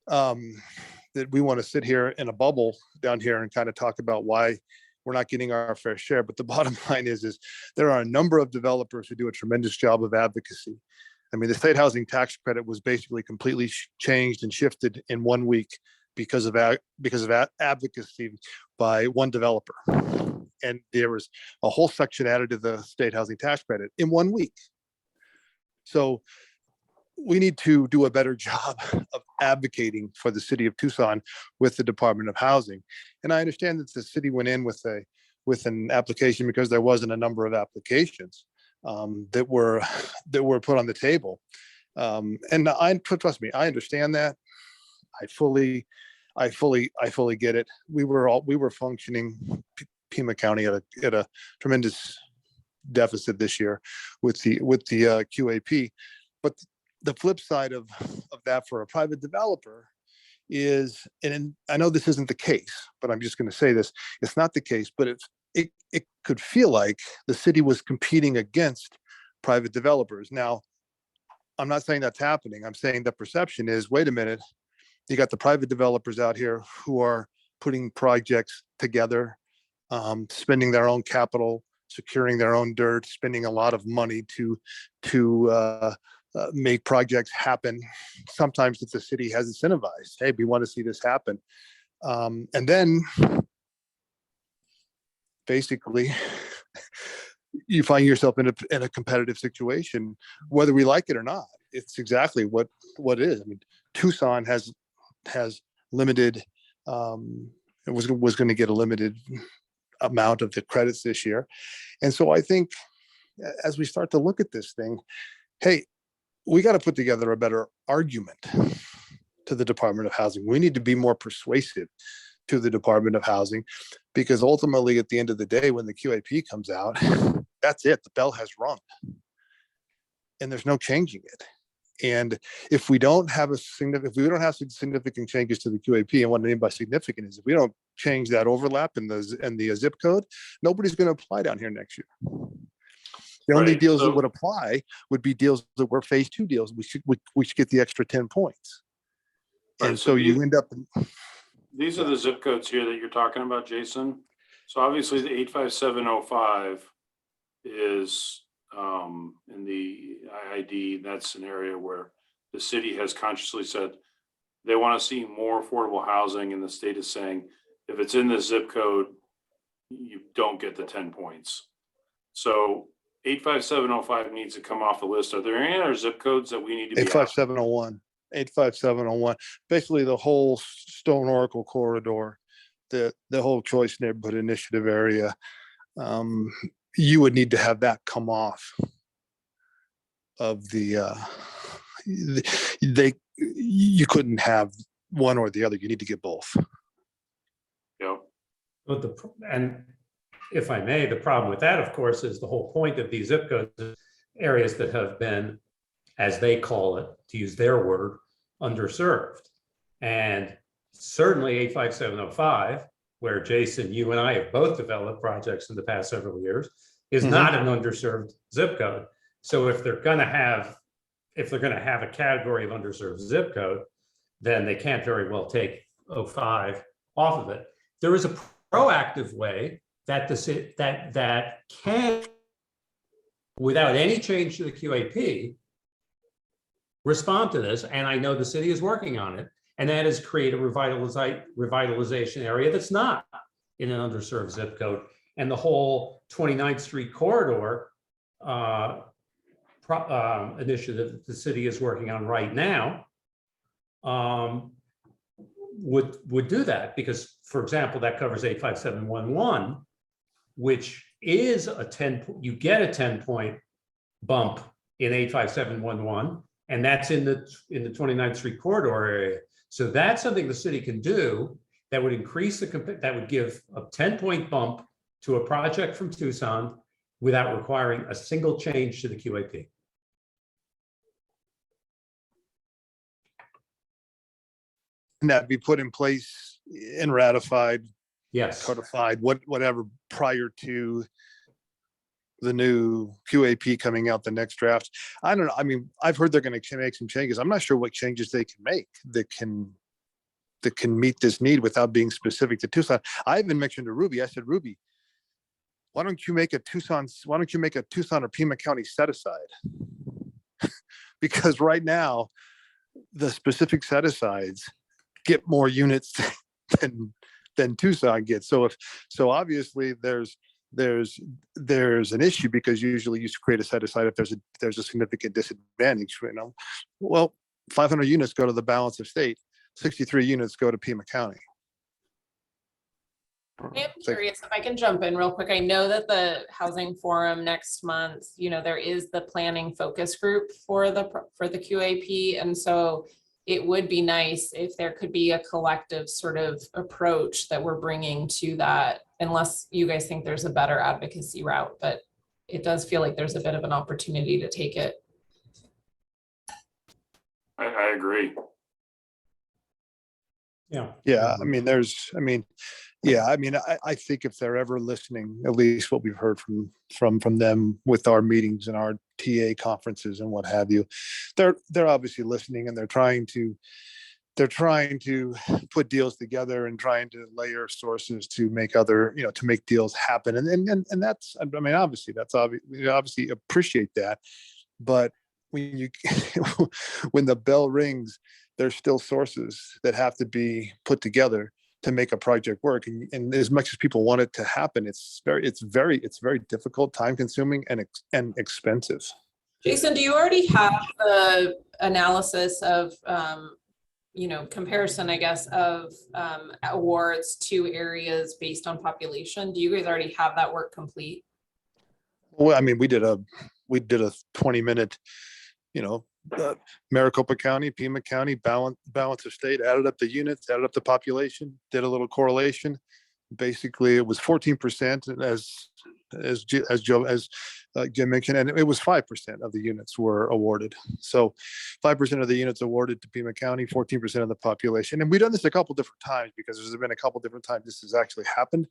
that we want to sit here in a bubble down here and kind of talk about why we're not getting our fair share. But the bottom line is there are a number of developers who do a tremendous job of advocacy. The state housing tax credit was basically completely changed and shifted in 1 week because of advocacy by one developer. And there was a whole section added to the state housing tax credit in 1 week. So we need to do a better job of advocating for the city of Tucson with the Department of Housing. And I understand that the city went in with an application because there wasn't a number of applications that were put on the table. And trust me, I understand that. I fully get it. We were functioning, Pima County, at a tremendous deficit this year with the QAP. But the flip side of that for a private developer is, and I know this isn't the case, but I'm just going to say this, it's not the case, but it could feel like the city was competing against private developers. Now, I'm not saying that's happening. I'm saying the perception is, wait a minute, you got the private developers out here who are putting projects together, spending their own capital, securing their own dirt, spending a lot of money to make projects happen. Sometimes if the city has incentivized, hey, we want to see this happen. And then basically you find yourself in a competitive situation, whether we like it or not. It's exactly what it is. Tucson has limited, it was going to get a limited amount of the credits this year. And so I think as we start to look at this thing, hey, we got to put together a better argument to the Department of Housing. We need to be more persuasive to the Department of Housing, because ultimately at the end of the day, when the QAP comes out, that's it. The bell has rung and there's no changing it. And if we don't have significant changes to the QAP, and what I mean by significant is if we don't change that overlap in the zip code, nobody's going to apply down here next year. The only Right, deals that so- would apply would be deals that were phase 2 deals. We should get the extra 10 points. Right, And so so you- you end up, These are the zip codes here that you're talking about, Jason. So obviously the 85705 is in the IID, that's an area where the city has consciously said they want to see more affordable housing, and the state is saying, if it's in this zip code, you don't get the 10 points. So 85705 needs to come off the list. Are there any other zip codes that we need to be after? 85701, 85701, basically the whole Stone Oracle corridor, the whole Choice Neighborhood Initiative area. You would need to have that come off of you couldn't have one or the other. You need to get both. Yep. But and if I may, the problem with that, of course, is the whole point of these zip codes, is areas that have been, as they call it, to use their word, underserved. And certainly 85705, where Jason, you and I have both developed projects in the past several years, is not an underserved zip code. So if they're going to have a category of underserved zip code, then they can't very well take 05 off of it. There is a proactive way that that can, without any change to the QAP, respond to this. And I know the city is working on it, and that is create a revitalization area that's not in an underserved zip code. And the whole 29th Street corridor initiative that the city is working on right now would do that, because, for example, that covers 85711, which is you get a 10-point bump in 85711, and that's in the 29th Street corridor area. So that's something the city can do that would increase that would give a 10-point bump to a project from Tucson without requiring a single change to the QAP. And that be put in place and ratified, Yes. codified, whatever, prior to the new QAP coming out, the next draft. I don't know. I mean, I've heard they're going to make some changes. I'm not sure what changes they can make that can meet this need without being specific to Tucson. I even mentioned to Ruby, I said, Ruby, why don't you make a Tucson or Pima County set aside? Because right now, the specific set asides get more units than Tucson gets. So obviously there's an issue, because usually you create a set aside if there's a significant disadvantage. Well, 500 units go to the balance of state, 63 units go to Pima County. I'm curious if I can jump in real quick. I know that the housing forum next month, there is the planning focus group for the QAP. And so it would be nice if there could be a collective sort of approach that we're bringing to that, unless you guys think there's a better advocacy route, but it does feel like there's a bit of an opportunity to take it. I agree. Yeah. Yeah. I think if they're ever listening, at least what we've heard from them with our meetings and our TA conferences and what have you, they're obviously listening, and they're trying to put deals together and trying to layer sources to make to make deals happen. And that's, obviously we obviously appreciate that. But when when the bell rings, there's still sources that have to be put together to make a project work. And as much as people want it to happen, it's very difficult, time consuming, and expensive. Jason, do you already have the analysis of, comparison, I guess, of awards to areas based on population? Do you guys already have that work complete? Well, we did a 20-minute, Maricopa County, Pima County, balance of state, added up the units, added up the population, did a little correlation. Basically, it was 14% as Jim mentioned, and it was 5% of the units were awarded. So 5% of the units awarded to Pima County, 14% of the population. And we've done this a couple different times because there's been a couple different times this has actually happened.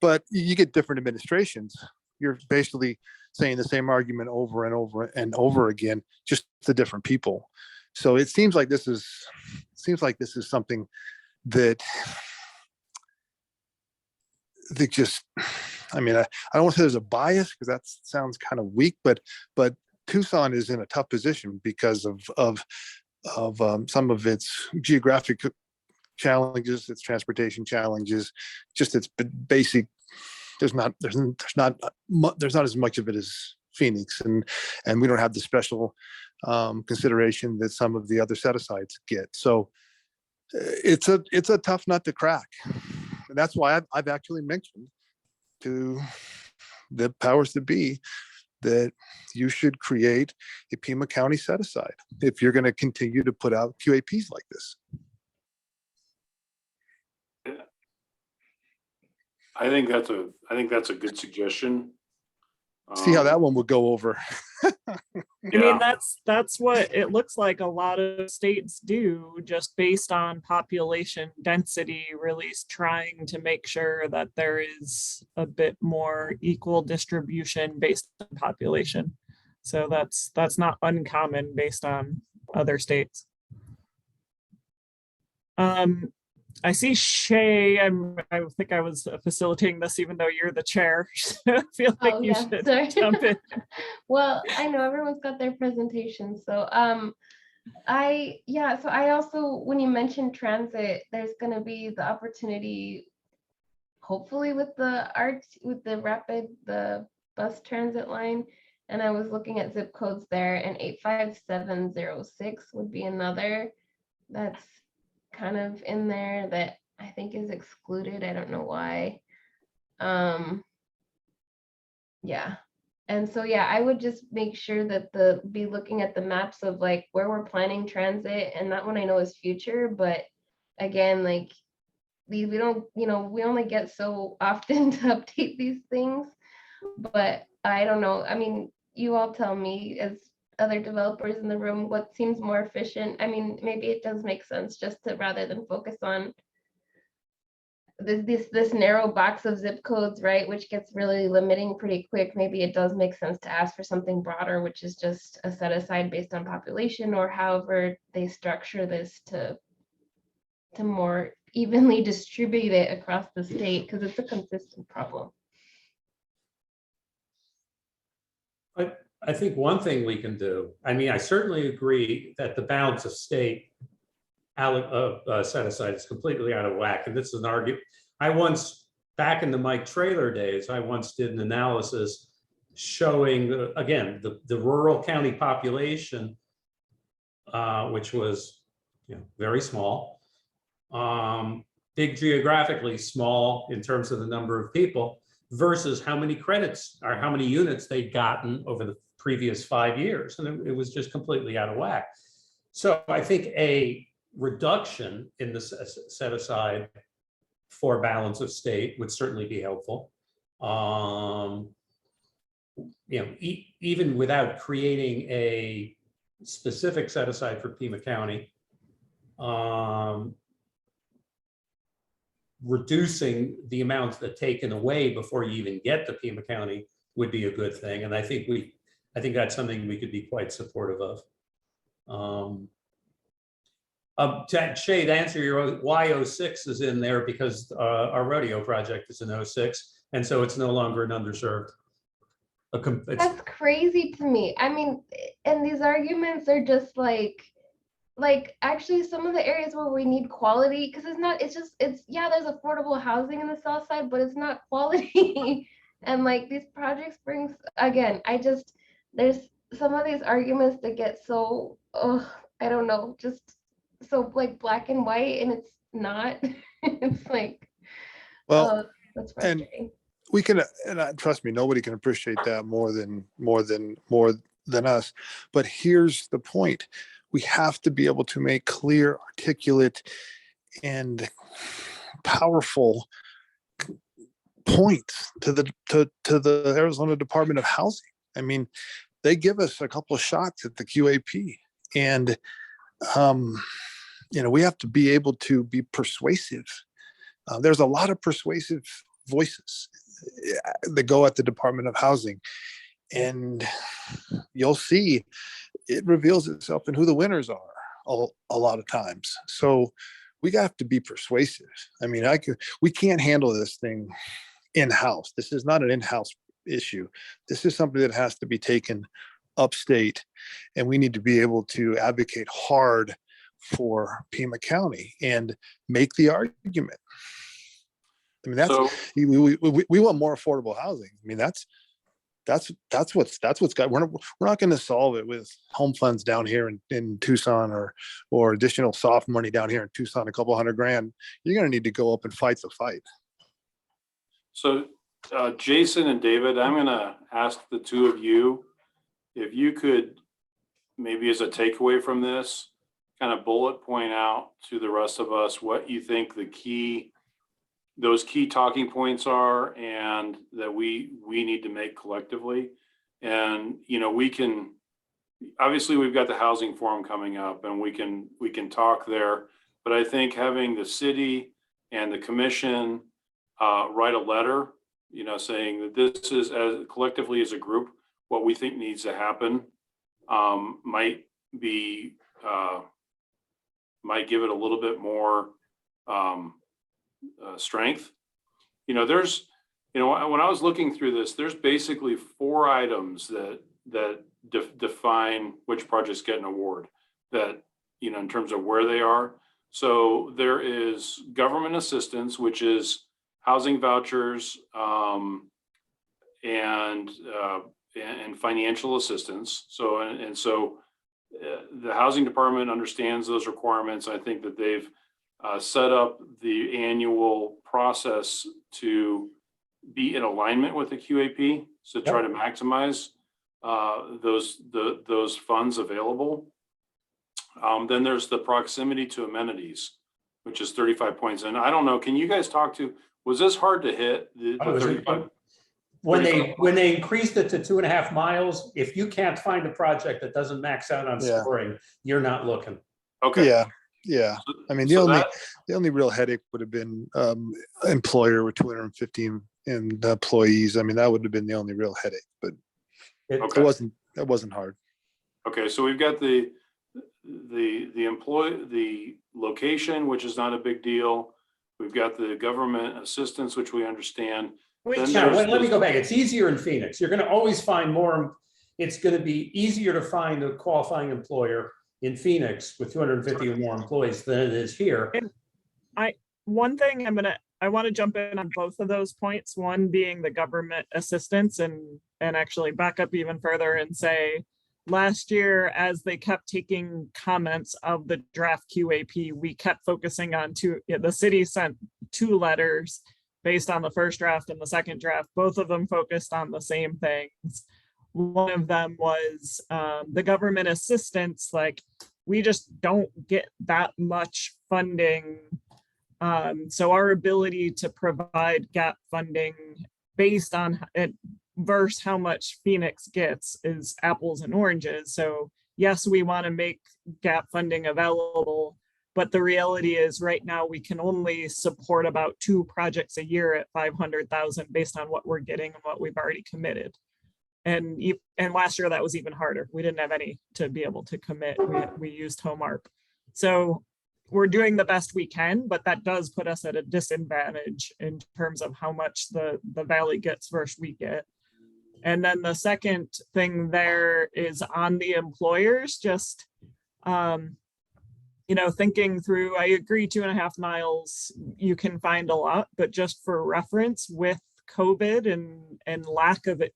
But you get different administrations. You're basically saying the same argument over and over and over again, just to different people. So it seems like this is something that just, I mean, I don't want to say there's a bias because that sounds kind of weak, but Tucson is in a tough position because of some of its geographic challenges, its transportation challenges, just its basic. There's not as much of it as Phoenix, and we don't have the special consideration that some of the other set-asides get. So it's a tough nut to crack, and that's why I've actually mentioned to the powers that be that you should create a Pima County set-aside if you're going to continue to put out QAPs like this. I think that's a good suggestion. See how that one would go over. I mean, that's what it looks like a lot of states do, just based on population density, really trying to make sure that there is a bit more equal distribution based on population. So that's not uncommon based on other states. I see Shay. I think I was facilitating this, even though you're the chair. I feel like you should jump in. Well, I know everyone's got their presentation, so I also, when you mentioned transit, there's going to be the opportunity, hopefully with the bus transit line, and I was looking at zip codes there, and 85706 would be another that's kind of in there that I think is excluded. I don't know why. Yeah. And so, yeah, I would just make sure that be looking at the maps of like where we're planning transit, and that one I know is future, but again, like we don't, we only get so often to update these things, but I don't know. I mean, you all tell me as other developers in the room what seems more efficient. I mean, maybe it does make sense just to, rather than focus on this narrow box of zip codes, right, which gets really limiting pretty quick. Maybe it does make sense to ask for something broader, which is just a set aside based on population, or however they structure this to more evenly distribute it across the state, because it's a consistent problem. I think one thing we can do, I mean, I certainly agree that the balance of state set aside is completely out of whack. And this is an argument. Back in the Mike Traylor days, I once did an analysis showing, again, the rural county population, which was very small, big geographically small in terms of the number of people, versus how many credits or how many units they'd gotten over the previous 5 years. And it was just completely out of whack. So I think a reduction in the set aside for balance of state would certainly be helpful. Even without creating a specific set aside for Pima County, reducing the amounts that taken away before you even get to Pima County would be a good thing. And I think that's something we could be quite supportive of. Shay, to answer your why 06 is in there, because our rodeo project is in 06, and so it's no longer an underserved. That's crazy to me. I mean, and these arguments are just like actually some of the areas where we need quality, because yeah, there's affordable housing in the south side, but it's not quality. And like these projects again, there's some of these arguments that get so, I don't know, just so like black and white, and it's not. It's like, well, that's frustrating. And we can, and trust me, nobody can appreciate that more than us. But here's the point. We have to be able to make clear, articulate, and powerful points to the Arizona Department of Housing. I mean, they give us a couple of shots at the QAP, and we have to be able to be persuasive. There's a lot of persuasive voices that go at the Department of Housing, and you'll see it reveals itself in who the winners are a lot of times. So we have to be persuasive. I mean, we can't handle this thing in-house. This is not an in-house issue. This is something that has to be taken upstate, and we need to be able to advocate hard for Pima County and make the argument. I mean, we want more affordable housing. I mean, that's what's got. We're not going to solve it with home funds down here in Tucson or additional soft money down here in Tucson, a couple $100,000. You're going to need to go up and fight the fight. So Jason and David, I'm going to ask the two of you if you could, maybe as a takeaway from this, kind of bullet point out to the rest of us what you think those key talking points are, and that we need to make collectively. And we can, obviously we've got the housing forum coming up, and we can talk there, but I think having the city and the commission write a letter, saying that this is, as collectively as a group, what we think needs to happen, might give it a little bit more strength. When I was looking through this, there's basically 4 items that define which projects get an award, that in terms of where they are. So there is government assistance, which is housing vouchers, and financial assistance. So the housing department understands those requirements. I think that they've set up the annual process to be in alignment with the QAP, so try to maximize those funds available. Then there's the proximity to amenities, which is 35 points. And I don't know, can you guys talk to, was this hard to hit the 35? When they increased it to 2.5 miles, if you can't find a project that doesn't max out on scoring, you're not looking. Okay. Yeah. I mean, the only real headache would have been employer with 215 employees. I mean, that would have been the only real headache, but it wasn't hard. Okay, so we've got the location, which is not a big deal. We've got the government assistance, which we understand. Let me go back. It's easier in Phoenix. You're going to always find more. It's going to be easier to find a qualifying employer in Phoenix with 250 or more employees than it is here. And I want to jump in on both of those points. One being the government assistance, and actually back up even further and say, last year, as they kept taking comments of the draft QAP, we kept focusing on the city sent 2 letters based on the first draft and the second draft. Both of them focused on the same things. One of them was the government assistance, like we just don't get that much funding. So our ability to provide gap funding based on it versus how much Phoenix gets is apples and oranges. So yes, we want to make gap funding available, but the reality is right now we can only support about 2 projects a year at 500,000 based on what we're getting and what we've already committed. And last year that was even harder. We didn't have any to be able to commit. We used home ARP. So we're doing the best we can, but that does put us at a disadvantage in terms of how much the Valley gets versus we get. And then the second thing there is on the employers, just, thinking through, I agree 2.5 miles, you can find a lot, but just for reference with COVID and lack of it,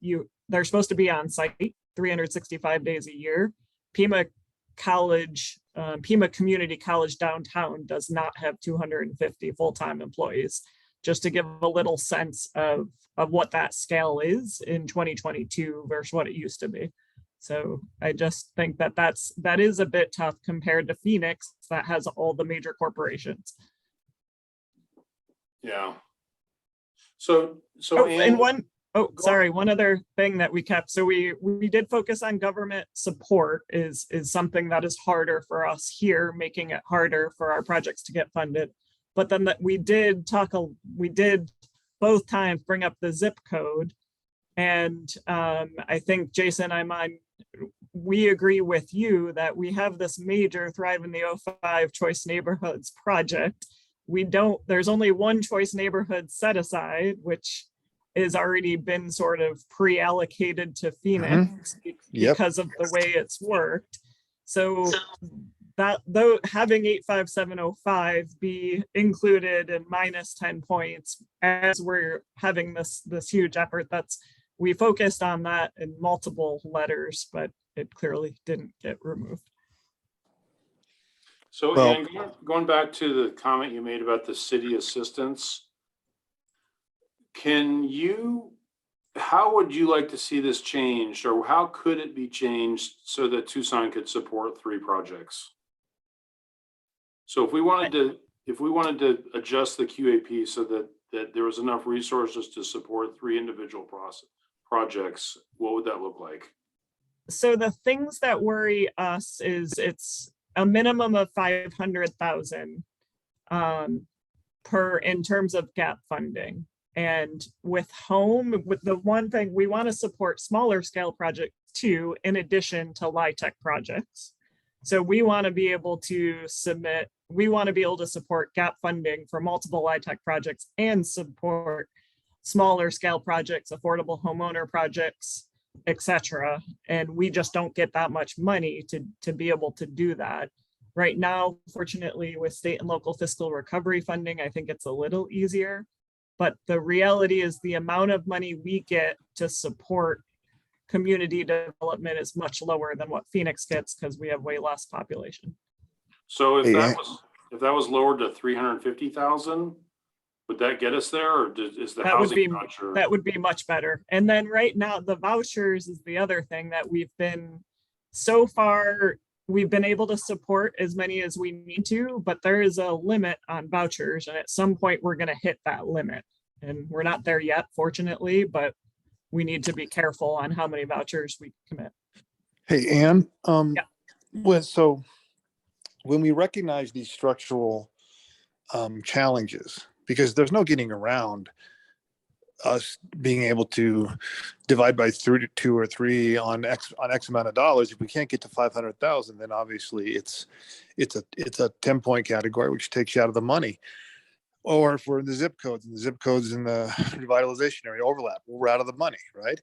they're supposed to be on site 365 days a year. Pima Community College downtown does not have 250 full-time employees, just to give a little sense of what that scale is in 2022 versus what it used to be. So I just think that that is a bit tough compared to Phoenix that has all the major corporations. Yeah. So And one Go sorry, one other thing that we kept. So we did focus on government support is something that is harder for us here, making it harder for our projects to get funded. But then that we did both times bring up the zip code. And I think Jason, we agree with you that we have this major Thrive in the 05 Choice Neighborhoods project. There's only one choice neighborhood set aside, which is already been sort of pre-allocated to Phoenix because of the way it's worked. So that though having 85705 be included in minus 10 points as we're having this huge effort, we focused on that in multiple letters, but it clearly didn't get removed. So Well- Ann, going back to the comment you made about the city assistance, how would you like to see this changed, or how could it be changed so that Tucson could support 3 projects? So if we wanted to adjust the QAP so that there was enough resources to support 3 individual projects, what would that look like? So the things that worry us is it's a minimum of 500,000 in terms of gap funding. And with the one thing we want to support smaller scale projects too, in addition to LIHTC projects. So we want to be able to support gap funding for multiple LIHTC projects and support smaller scale projects, affordable homeowner projects, etc. And we just don't get that much money to be able to do that. Right now, fortunately, with state and local fiscal recovery funding, I think it's a little easier. But the reality is the amount of money we get to support community development is much lower than what Phoenix gets because we have way less population. So if that was lowered to 350,000, would that get us there, or is the housing voucher? That would be much better. And then right now, the vouchers is the other thing that we've been able to support as many as we need to, but there is a limit on vouchers. And at some point we're going to hit that limit, and we're not there yet, fortunately, but we need to be careful on how many vouchers we commit. Hey, Ann, so when we recognize these structural challenges, because there's no getting around us being able to divide by 2 or 3 on X amount of dollars. If we can't get to 500,000, then obviously it's a 10-point category, which takes you out of the money. Or if we're in the zip codes and the zip codes in the revitalization area overlap, we're out of the money, right?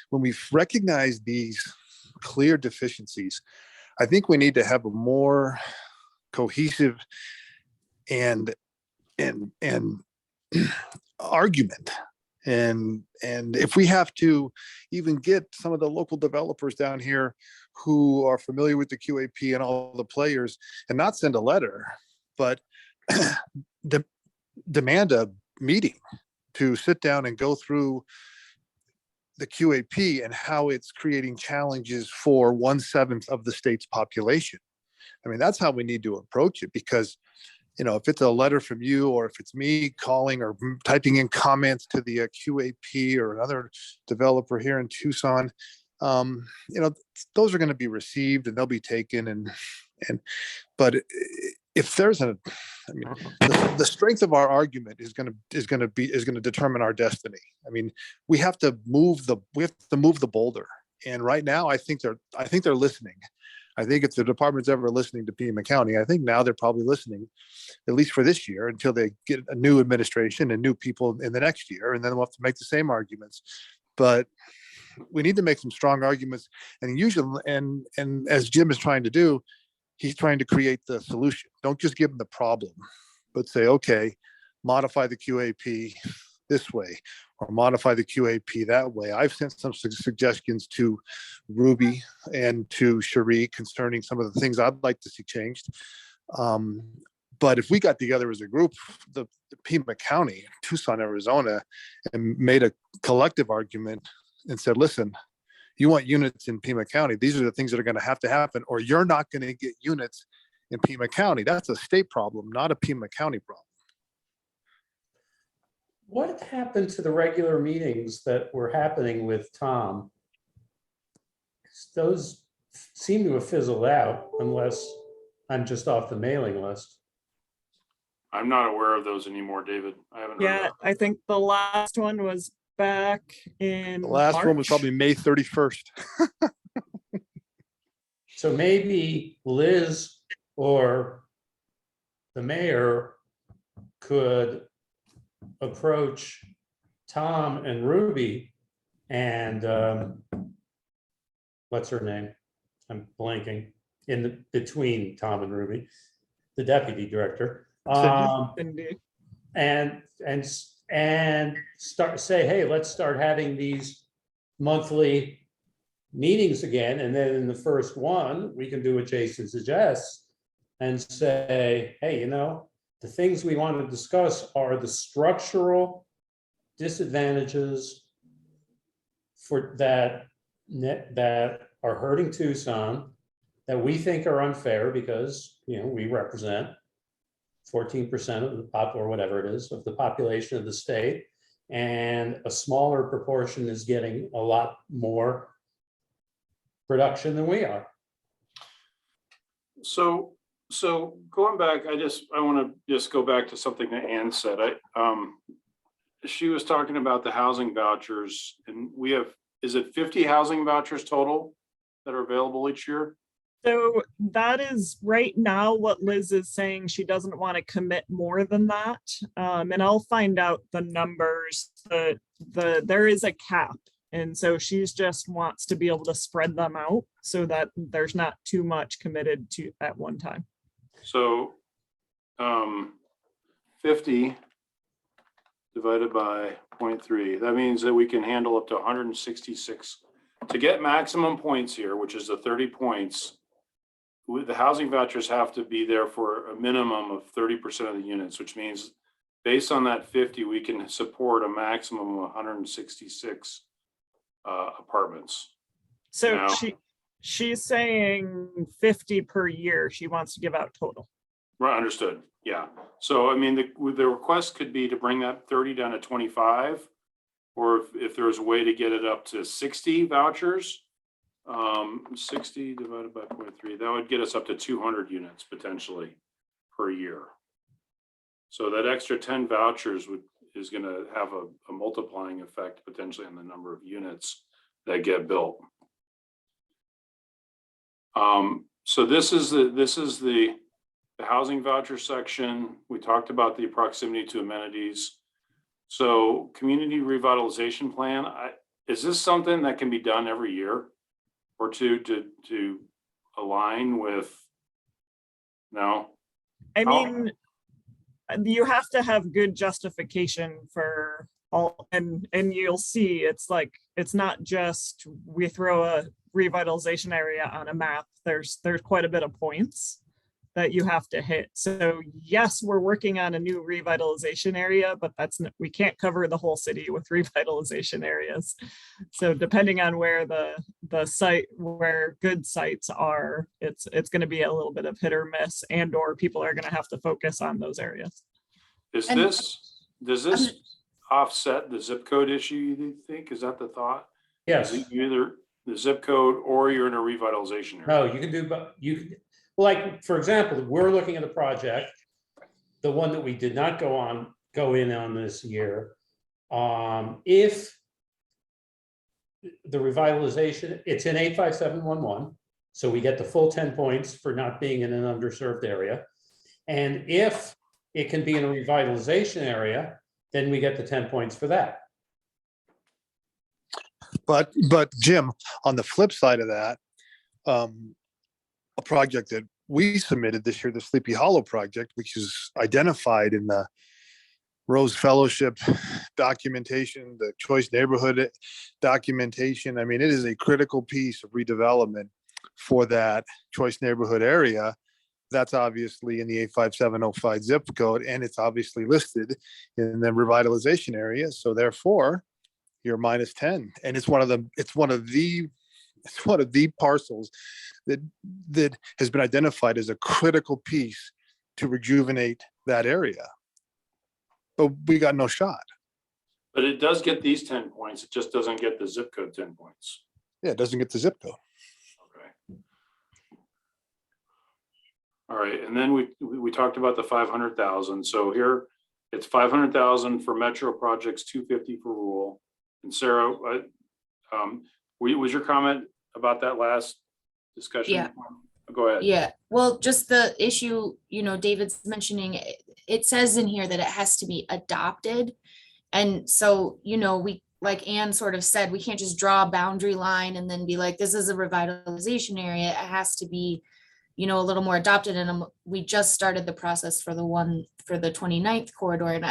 When we recognize these clear deficiencies, I think we need to have a more cohesive and argument. And if we have to even get some of the local developers down here who are familiar with the QAP and all the players, and not send a letter, but demand a meeting to sit down and go through the QAP and how it's creating challenges for 1/7 of the state's population. I mean, that's how we need to approach it, because if it's a letter from you, or if it's me calling or typing in comments to the QAP or another developer here in Tucson, those are going to be received and they'll be taken. But if there's the strength of our argument is going to determine our destiny. I mean, we have to move the boulder. And right now, I think they're listening. I think if the department's ever listening to Pima County, I think now they're probably listening, at least for this year, until they get a new administration and new people in the next year, and then we'll have to make the same arguments. But we need to make some strong arguments, and usually, and as Jim is trying to do, he's trying to create the solution. Don't just give them the problem, but say, okay, modify the QAP this way, or modify the QAP that way. I've sent some suggestions to Ruby and to Cherie concerning some of the things I'd like to see changed. But if we got together as a group, the Pima County, Tucson, Arizona, and made a collective argument and said, listen, You want units in Pima County. These are the things that are going to happen, or you're not going to get units in Pima County. That's a state problem, not a Pima County problem. What happened to the regular meetings that were happening with Tom? Those seem to have fizzled out unless I'm just off the mailing list. I'm not aware of those anymore, David. I haven't heard Yeah, about I think the last one was back in The last one was March. probably May 31st. So maybe Liz or the mayor could approach Tom and Ruby and what's her name? I'm blanking between Tom and Ruby, the deputy director. Indeed. And start say, hey, let's start having these monthly meetings again. And then in the first one, we can do what Jason suggests and say, hey, the things we want to discuss are the structural disadvantages for that are hurting Tucson, that we think are unfair because, we represent 14% of the or whatever it is, of the population of the state. And a smaller proportion is getting a lot more production than we are. So going back, I want to just go back to something that Ann said. She was talking about the housing vouchers, and we have, is it 50 housing vouchers total that are available each year? So that is right now what Liz is saying. She doesn't want to commit more than that. And I'll find out the numbers. There is a cap. And so she's just wants to be able to spread them out so that there's not too much committed to at one time. So 50 divided by 0.3, that means that we can handle up to 166. To get maximum points here, which is the 30 points, the housing vouchers have to be there for a minimum of 30% of the units, which means based on that 50, we can support a maximum of 166 apartments. So Now- she's saying 50 per year. She wants to give out total. Right, understood. Yeah. So, I mean, the request could be to bring that 30 down to 25, or if there's a way to get it up to 60 vouchers, 60 divided by 0.3, that would get us up to 200 units potentially per year. So that extra 10 vouchers is going to have a multiplying effect potentially on the number of units that get built. So this is the housing voucher section. We talked about the proximity to amenities. So community revitalization plan, is this something that can be done every year or two to align with? No. I mean, you have to have good justification for all, and you'll see it's like, it's not just we throw a revitalization area on a map. There's quite a bit of points that you have to hit. So yes, we're working on a new revitalization area, but we can't cover the whole city with revitalization areas. So depending on where the site, where good sites are, it's going to be a little bit of hit or miss, and or people are going to have to focus on those areas. Does this offset the zip code issue, you think? Is that the thought? Yes. Is it either the zip code or you're in a revitalization area? No, you can do, but like, for example, we're looking at a project, the one that we did not go in on this year. If the revitalization, it's in 85711, so we get the full 10 points for not being in an underserved area. And if it can be in a revitalization area, then we get the 10 points for that. But Jim, on the flip side of that, a project that we submitted this year, the Sleepy Hollow project, which is identified in the Rose Fellowship documentation, the Choice Neighborhood documentation. I mean, it is a critical piece of redevelopment for that Choice Neighborhood area. That's obviously in the 85705 zip code, and it's obviously listed in the revitalization area. So therefore, you're -10, and it's one of the It's one of the parcels that has been identified as a critical piece to rejuvenate that area. But we got no shot. But it does get these 10 points. It just doesn't get the zip code 10 points. Yeah, it doesn't get the zip code. Okay. All right, and then we talked about the 500,000. So here it's 500,000 for metro projects, 250 for rural. And Sarah, was your comment about that last discussion? Yeah. Go ahead. Yeah, well, just the issue, David's mentioning, it says in here that it has to be adopted. And so, we, like Anne sort of said, we can't just draw a boundary line and then be like, this is a revitalization area. It has to be, a little more adopted. And we just started the process for the one for the 29th corridor. And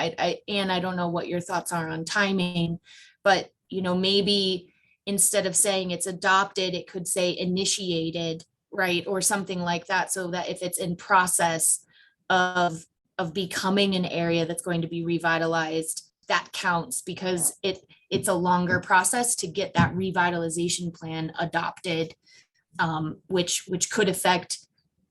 I don't know what your thoughts are on timing, but, maybe instead of saying it's adopted, it could say initiated, right? Or something like that. So that if it's in process of becoming an area that's going to be revitalized, that counts, because it's a longer process to get that revitalization plan adopted, which could affect,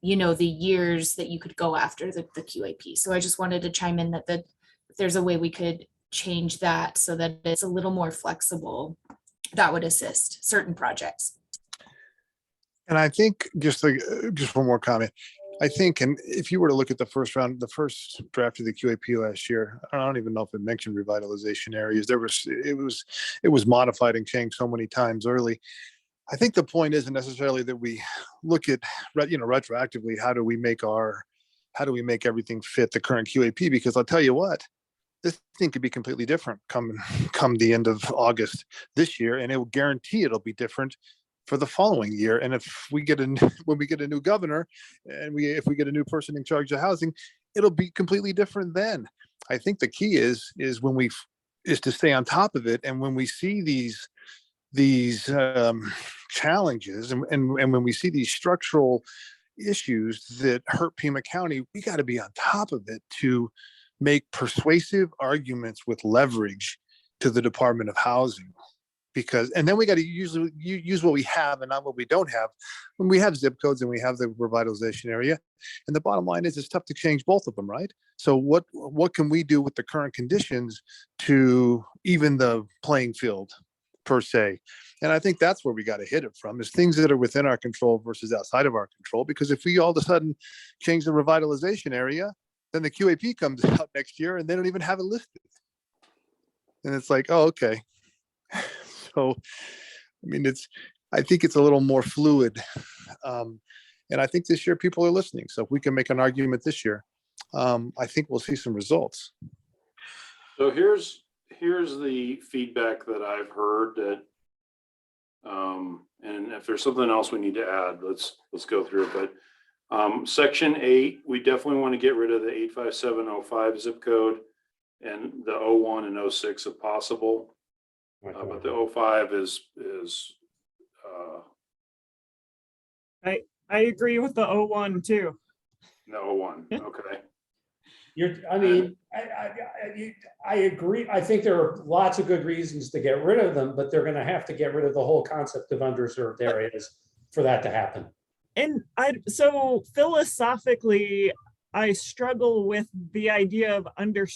the years that you could go after the QAP. So I just wanted to chime in that if there's a way we could change that so that it's a little more flexible, that would assist certain projects. And I think just one more comment. I think, and if you were to look at the first draft of the QAP last year, I don't even know if it mentioned revitalization areas. It was modified and changed so many times early. I think the point isn't necessarily that we look at, retroactively, how do we make everything fit the current QAP? Because I'll tell you what, this thing could be completely different come the end of August this year, and it will guarantee it'll be different for the following year. And if we get when we get a new governor, and if we get a new person in charge of housing, it'll be completely different then. I think the key is to stay on top of it. And when we see these challenges and when we see these structural issues that hurt Pima County, we got to be on top of it to make persuasive arguments with leverage to the Department of Housing. And then we got to use what we have and not what we don't have. When we have zip codes and we have the revitalization area, and the bottom line is it's tough to change both of them, right? So what can we do with the current conditions to even the playing field per se? And I think that's where we got to hit it from, is things that are within our control versus outside of our control. Because if we all of a sudden change the revitalization area, then the QAP comes out next year and they don't even have it listed. And it's like, oh, okay. So, I think it's a little more fluid. And I think this year people are listening. So if we can make an argument this year, I think we'll see some results. So here's the feedback that I've heard that, and if there's something else we need to add, let's go through it. But section 8, we definitely want to get rid of the 85705 zip code and the 01 and 06 if possible. But the 05 is I agree with the 01 too. no 01. Okay. I agree. I think there are lots of good reasons to get rid of them, but they're going to have to get rid of the whole concept of underserved areas for that to happen. And so philosophically, I struggle with the idea of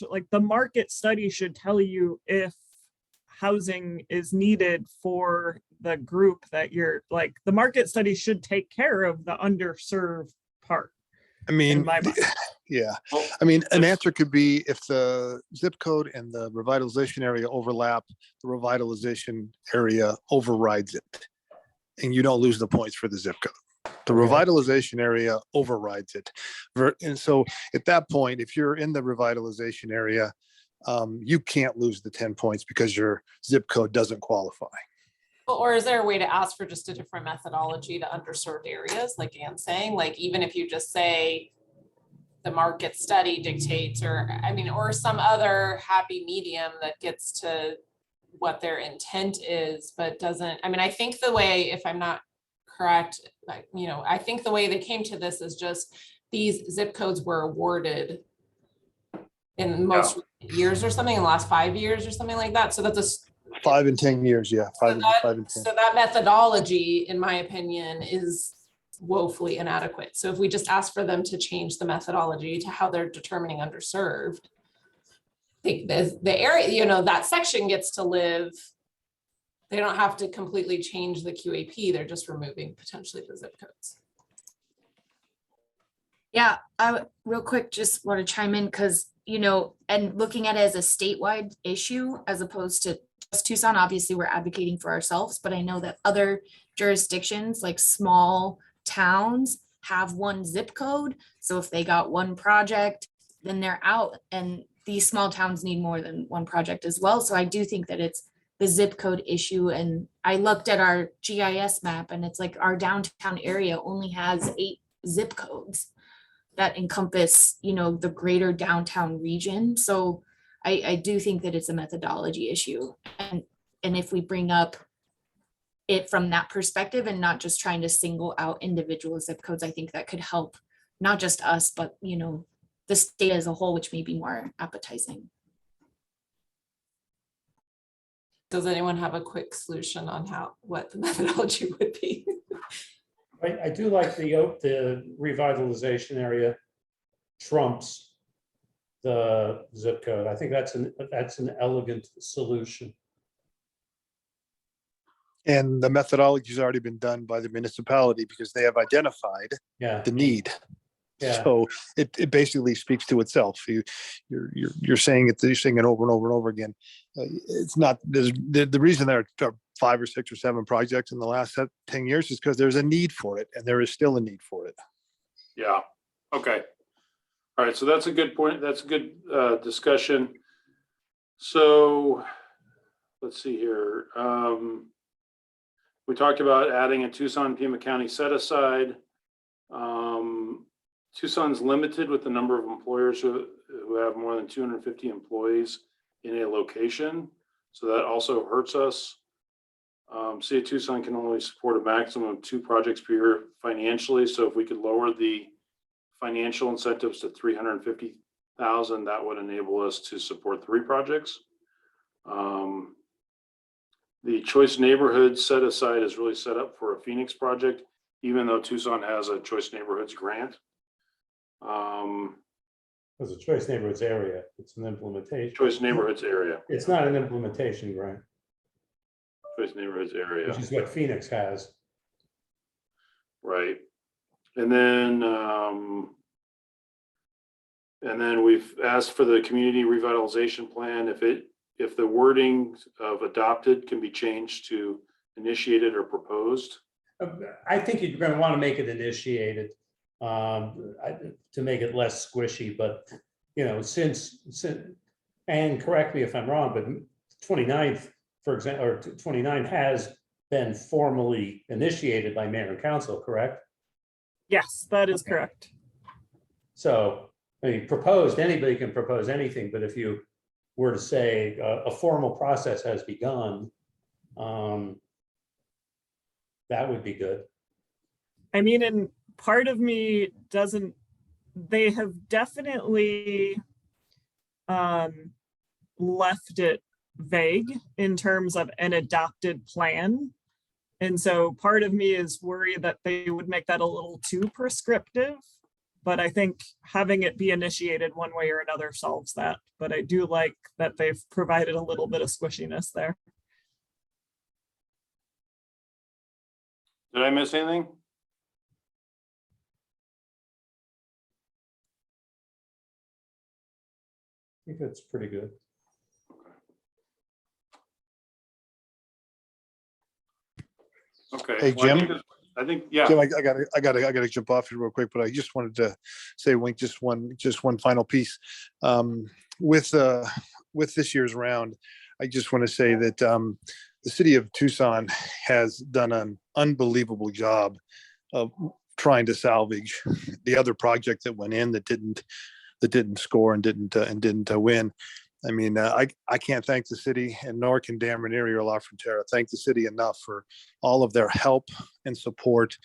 like the market study should tell you if housing is needed for the group that you're like. The market study should take care of the underserved part. Yeah. An answer could be if the zip code and the revitalization area overlap, the revitalization area overrides it, and you don't lose the points for the zip code. The revitalization area overrides it. And so at that point, if you're in the revitalization area, you can't lose the 10 points because your zip code doesn't qualify. Or is there a way to ask for just a different methodology to underserved areas, like Anne's saying? Like, even if you just say the market study dictates, or some other happy medium that gets to what their intent is, but doesn't, I think the way, if I'm not correct, I think the way they came to this is just these zip codes were awarded in most years or something, in the last 5 years or something like that. So that's 5 and 10 years, yeah, So 5 that, and 10. so that methodology, in my opinion, is woefully inadequate. So if we just ask for them to change the methodology to how they're determining underserved, I think the area, you know, that section gets to live. They don't have to completely change the QAP. They're just removing potentially the zip codes. Yeah, real quick, just want to chime in because, you know, and looking at it as a statewide issue as opposed to just Tucson, obviously we're advocating for ourselves, but I know that other jurisdictions like small towns have one zip code. So if they got one project, then they're out, and these small towns need more than one project as well. So I do think that it's the zip code issue. And I looked at our GIS map and it's like our downtown area only has 8 zip codes that encompass, you know, the greater downtown region. So I do think that it's a methodology issue. And if we bring up it from that perspective and not just trying to single out individual zip codes, I think that could help not just us, but, you know, the state as a whole, which may be more appetizing. Does anyone have a quick solution on what the methodology would be? I do like the revitalization area trumps the zip code. I think that's an elegant solution. And the methodology has already been done by the municipality because they have identified Yeah. the need. Yeah. So it basically speaks to itself. You're saying it, you're saying it over and over and over again. It's not, the reason there are 5 or 6 or 7 projects in the last 10 years is because there's a need for it, and there is still a need for it. Yeah, okay. All right, so that's a good point. That's a good discussion. So let's see here. We talked about adding a Tucson Pima County set aside. Tucson's limited with the number of employers who have more than 250 employees in a location. So that also hurts us. City of Tucson can only support a maximum of 2 projects per year financially. So if we could lower the financial incentives to 350,000, that would enable us to support 3 projects. The Choice Neighborhoods set aside is really set up for a Phoenix project, even though Tucson has a Choice Neighborhoods grant. It's a Choice Neighborhoods area. It's an implementation. Choice Neighborhoods area. It's not an implementation grant, Choice Neighborhoods area. which is what Phoenix has. Right. And then we've asked for the community revitalization plan. If the wording of adopted can be changed to initiated or proposed. I think you're going to want to make it initiated to make it less squishy, but you know, since and correct me if I'm wrong, but 29th, for example, or 29 has been formally initiated by mayor and council, correct? Yes, that is Okay. correct. So, I mean, proposed, anybody can propose anything, but if you were to say a formal process has begun, that would be good. I mean, and part of me doesn't, they have definitely left it vague in terms of an adopted plan. And so part of me is worried that they would make that a little too prescriptive, but I think having it be initiated one way or another solves that. But I do like that they've provided a little bit of squishiness there. Did I miss anything? I think that's pretty good. Okay. Hey, Well, Jim? I think, yeah. Jim, I gotta jump off here real quick, but I just wanted to say, Wink, just one final piece. With this year's round, I just want to say that the city of Tucson has done an unbelievable job of trying to salvage the other project that went in that didn't score and didn't win. I mean, I can't thank the city, and nor can Dan Ranieri or La Frontera thank the city enough for all of their help and support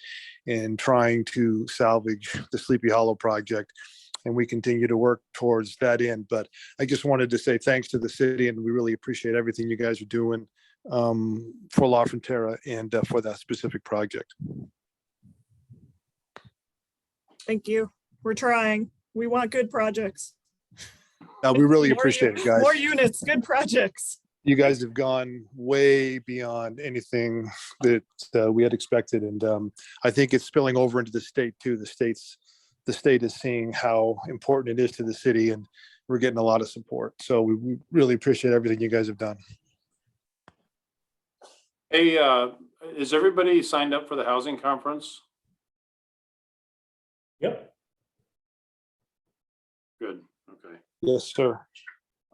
in trying to salvage the Sleepy Hollow project. and we continue to work towards that end. But I just wanted to say thanks to the city, and we really appreciate everything you guys are doing for La Frontera and for that specific project. Thank you. We're trying. We want good projects. We really More appreciate it, guys. More units, good projects. You guys have gone way beyond anything that we had expected, and I think it's spilling over into the state too. The state is seeing how important it is to the city, and we're getting a lot of support. So we really appreciate everything you guys have done. Hey, is everybody signed up for the housing conference? Yep. Good. Okay. Yes, sir.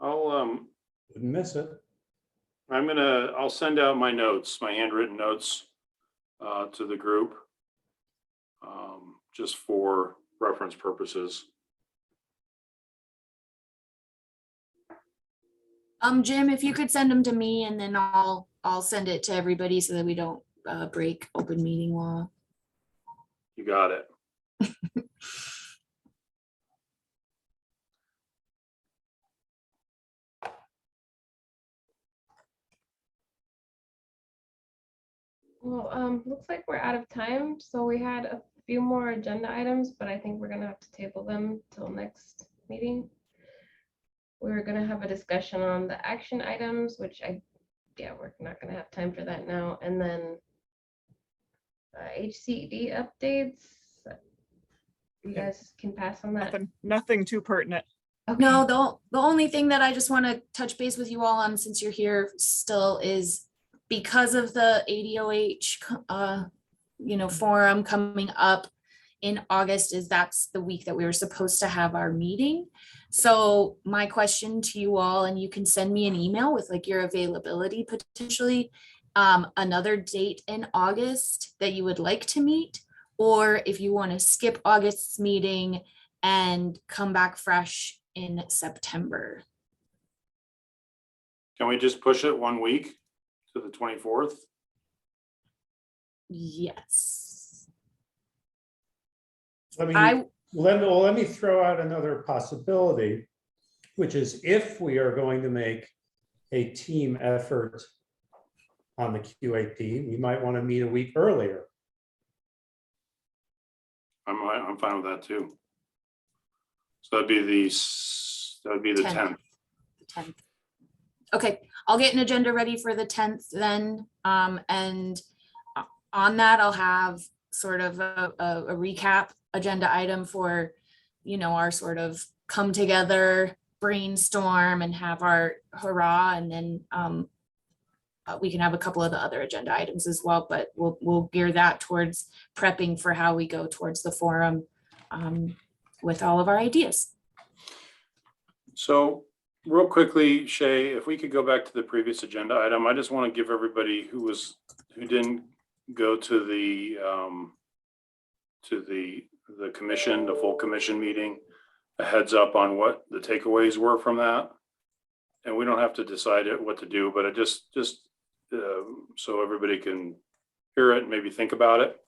I'll Wouldn't miss it. I'll send out my notes, my handwritten notes, to the group, just for reference purposes. Jim, if you could send them to me and then I'll send it to everybody so that we don't break open meeting law. You got it. Well, looks like we're out of time. So we had a few more agenda items, but I think we're gonna have to table them till next meeting. We're gonna have a discussion on the action items, which we're not gonna have time for that now. And then HCD updates. You guys can pass on that. Nothing too pertinent. Okay. No, the only thing that I just want to touch base with you all on, since you're here still, is because of the ADOH forum coming up in August, that's the week that we were supposed to have our meeting. So my question to you all, and you can send me an email with like your availability potentially, another date in August that you would like to meet, or if you want to skip August's meeting and come back fresh in September. Can we just push it 1 week to the 24th? Yes. Let me throw out another possibility, which is if we are going to make a team effort on the QAP, we might want to meet a week earlier. I'm fine with that too. So that'd be the 10th. 10th. Okay, I'll get an agenda ready for the 10th then. And on that, I'll have sort of a recap agenda item for, our sort of come together, brainstorm, and have our hurrah. And then we can have a couple of the other agenda items as well, but we'll gear that towards prepping for how we go towards the forum with all of our ideas. So real quickly, Shay, if we could go back to the previous agenda item, I just want to give everybody who didn't go to the commission, the full commission meeting, a heads up on what the takeaways were from that. And we don't have to decide what to do, but I just so everybody can hear it and maybe think about it.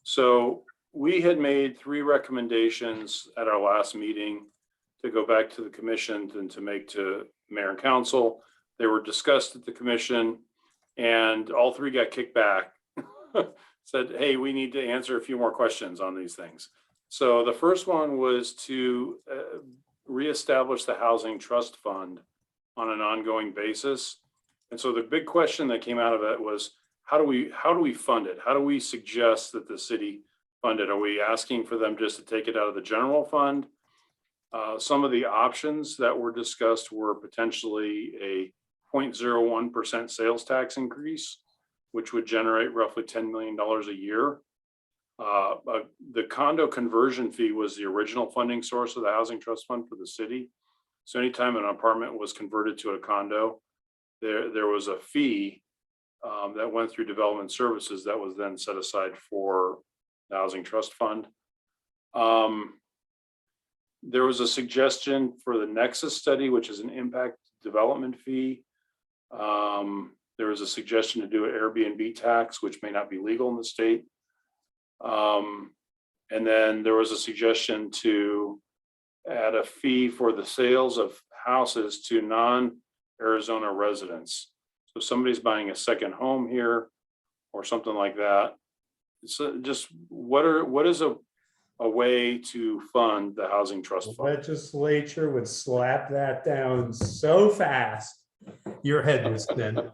So we had made 3 recommendations at our last meeting to go back to the commission and to make to mayor and council. They were discussed at the commission and all 3 got kicked back. Said, hey, we need to answer a few more questions on these things. So the first one was to reestablish the housing trust fund on an ongoing basis. And so the big question that came out of it was, how do we fund it? How do we suggest that the city fund it? Are we asking for them just to take it out of the general fund? Some of the options that were discussed were potentially a 0.01% sales tax increase, which would generate roughly $10 million a year. The condo conversion fee was the original funding source of the housing trust fund for the city. So anytime an apartment was converted to a condo, there was a fee that went through development services that was then set aside for the housing trust fund. There was a suggestion for the Nexus study, which is an impact development fee. There was a suggestion to do an Airbnb tax, which may not be legal in the state. And then there was a suggestion to add a fee for the sales of houses to non-Arizona residents. So somebody's buying a second home here or something like that. So just what is a way to fund the housing trust fund? Legislature would slap that down so fast, your head would spin.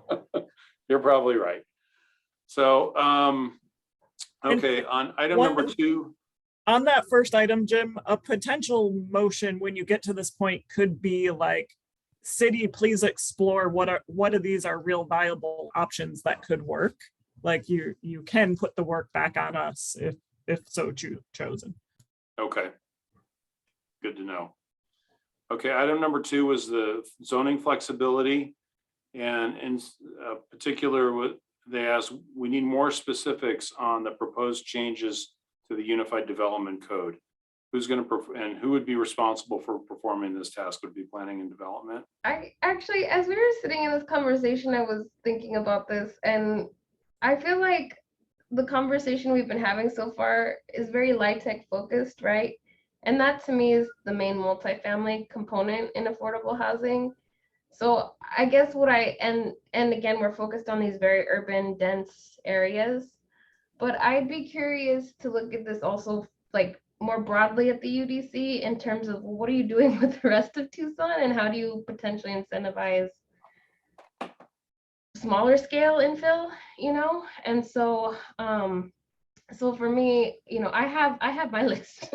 You're probably right. So, okay, on item one number of- 2. On that first item, Jim, a potential motion when you get to this point could be like, city, please explore what of these are real viable options that could work. Like you can put the work back on us if so chosen. Okay. Good to know. Okay, item number 2 was the zoning flexibility. And in particular, they asked, we need more specifics on the proposed changes to the Unified Development Code. Who's going to, and who would be responsible for performing this task? Would be planning and development? I actually, as we were sitting in this conversation, I was thinking about this, and I feel like the conversation we've been having so far is very LIHTC focused, right? And that to me is the main multifamily component in affordable housing. So I guess and again, we're focused on these very urban, dense areas, but I'd be curious to look at this also like more broadly at the UDC in terms of what are you doing with the rest of Tucson and how do you potentially incentivize smaller scale infill, you know? And so, so for me, you know, I have my list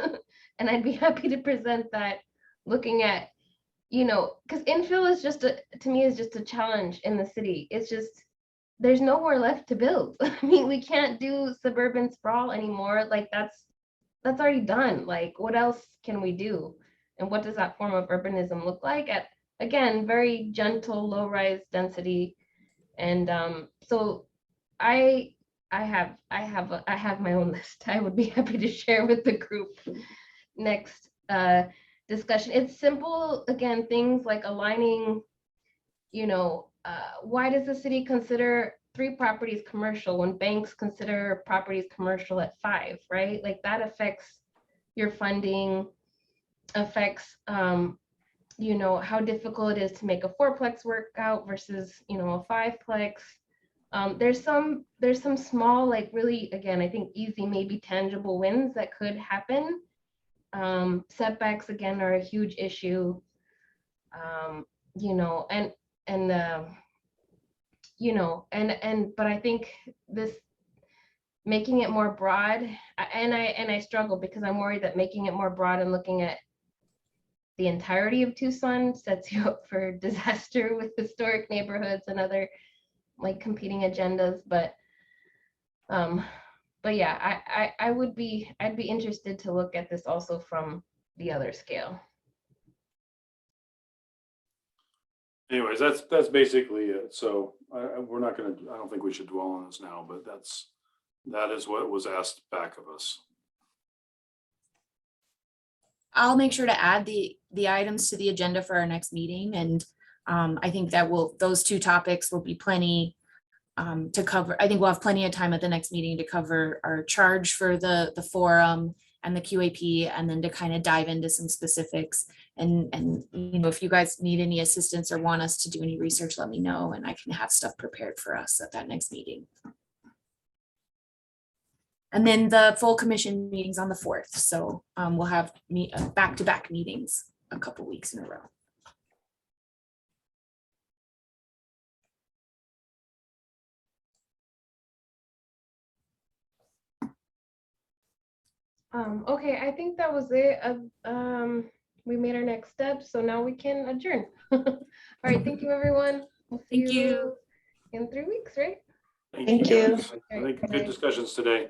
and I'd be happy to present that looking at, you know, because infill is just to me is just a challenge in the city. It's just, there's nowhere left to build. I mean, we can't do suburban sprawl anymore. Like that's already done. Like what else can we do? And what does that form of urbanism look like at, again, very gentle, low rise density. And so I have my own list. I would be happy to share with the group next discussion. It's simple, again, things like aligning, you know, why does the city consider 3 properties commercial when banks consider properties commercial at 5, right? Like that affects your funding, affects, you know, how difficult it is to make a 4-plex work out versus, you know, a 5-plex. There's some small, like really, again, I think easy, maybe tangible wins that could happen. Setbacks, again, are a huge issue. You know, you know, but I think this making it more broad, and I struggle because I'm worried that making it more broad and looking at the entirety of Tucson sets you up for disaster with historic neighborhoods and other like competing agendas. But yeah, I'd be interested to look at this also from the other scale. Anyways, that's basically it. So we're not going to, I don't think we should dwell on this now, but that is what was asked back of us. I'll make sure to add the items to the agenda for our next meeting. And I think that those 2 topics will be plenty to cover. I think we'll have plenty of time at the next meeting to cover our charge for the forum and the QAP, and then to kind of dive into some specifics. And you know, if you guys need any assistance or want us to do any research, let me know, and I can have stuff prepared for us at that next meeting. And then the full commission meetings on the 4th. So we'll have back-to-back meetings a couple weeks in a row. Okay, I think that was it. We made our next step, so now we can adjourn. All right, thank you, everyone. We'll see Thank you. in 3 weeks, right? Thank you. All I right, think bye. good discussions today.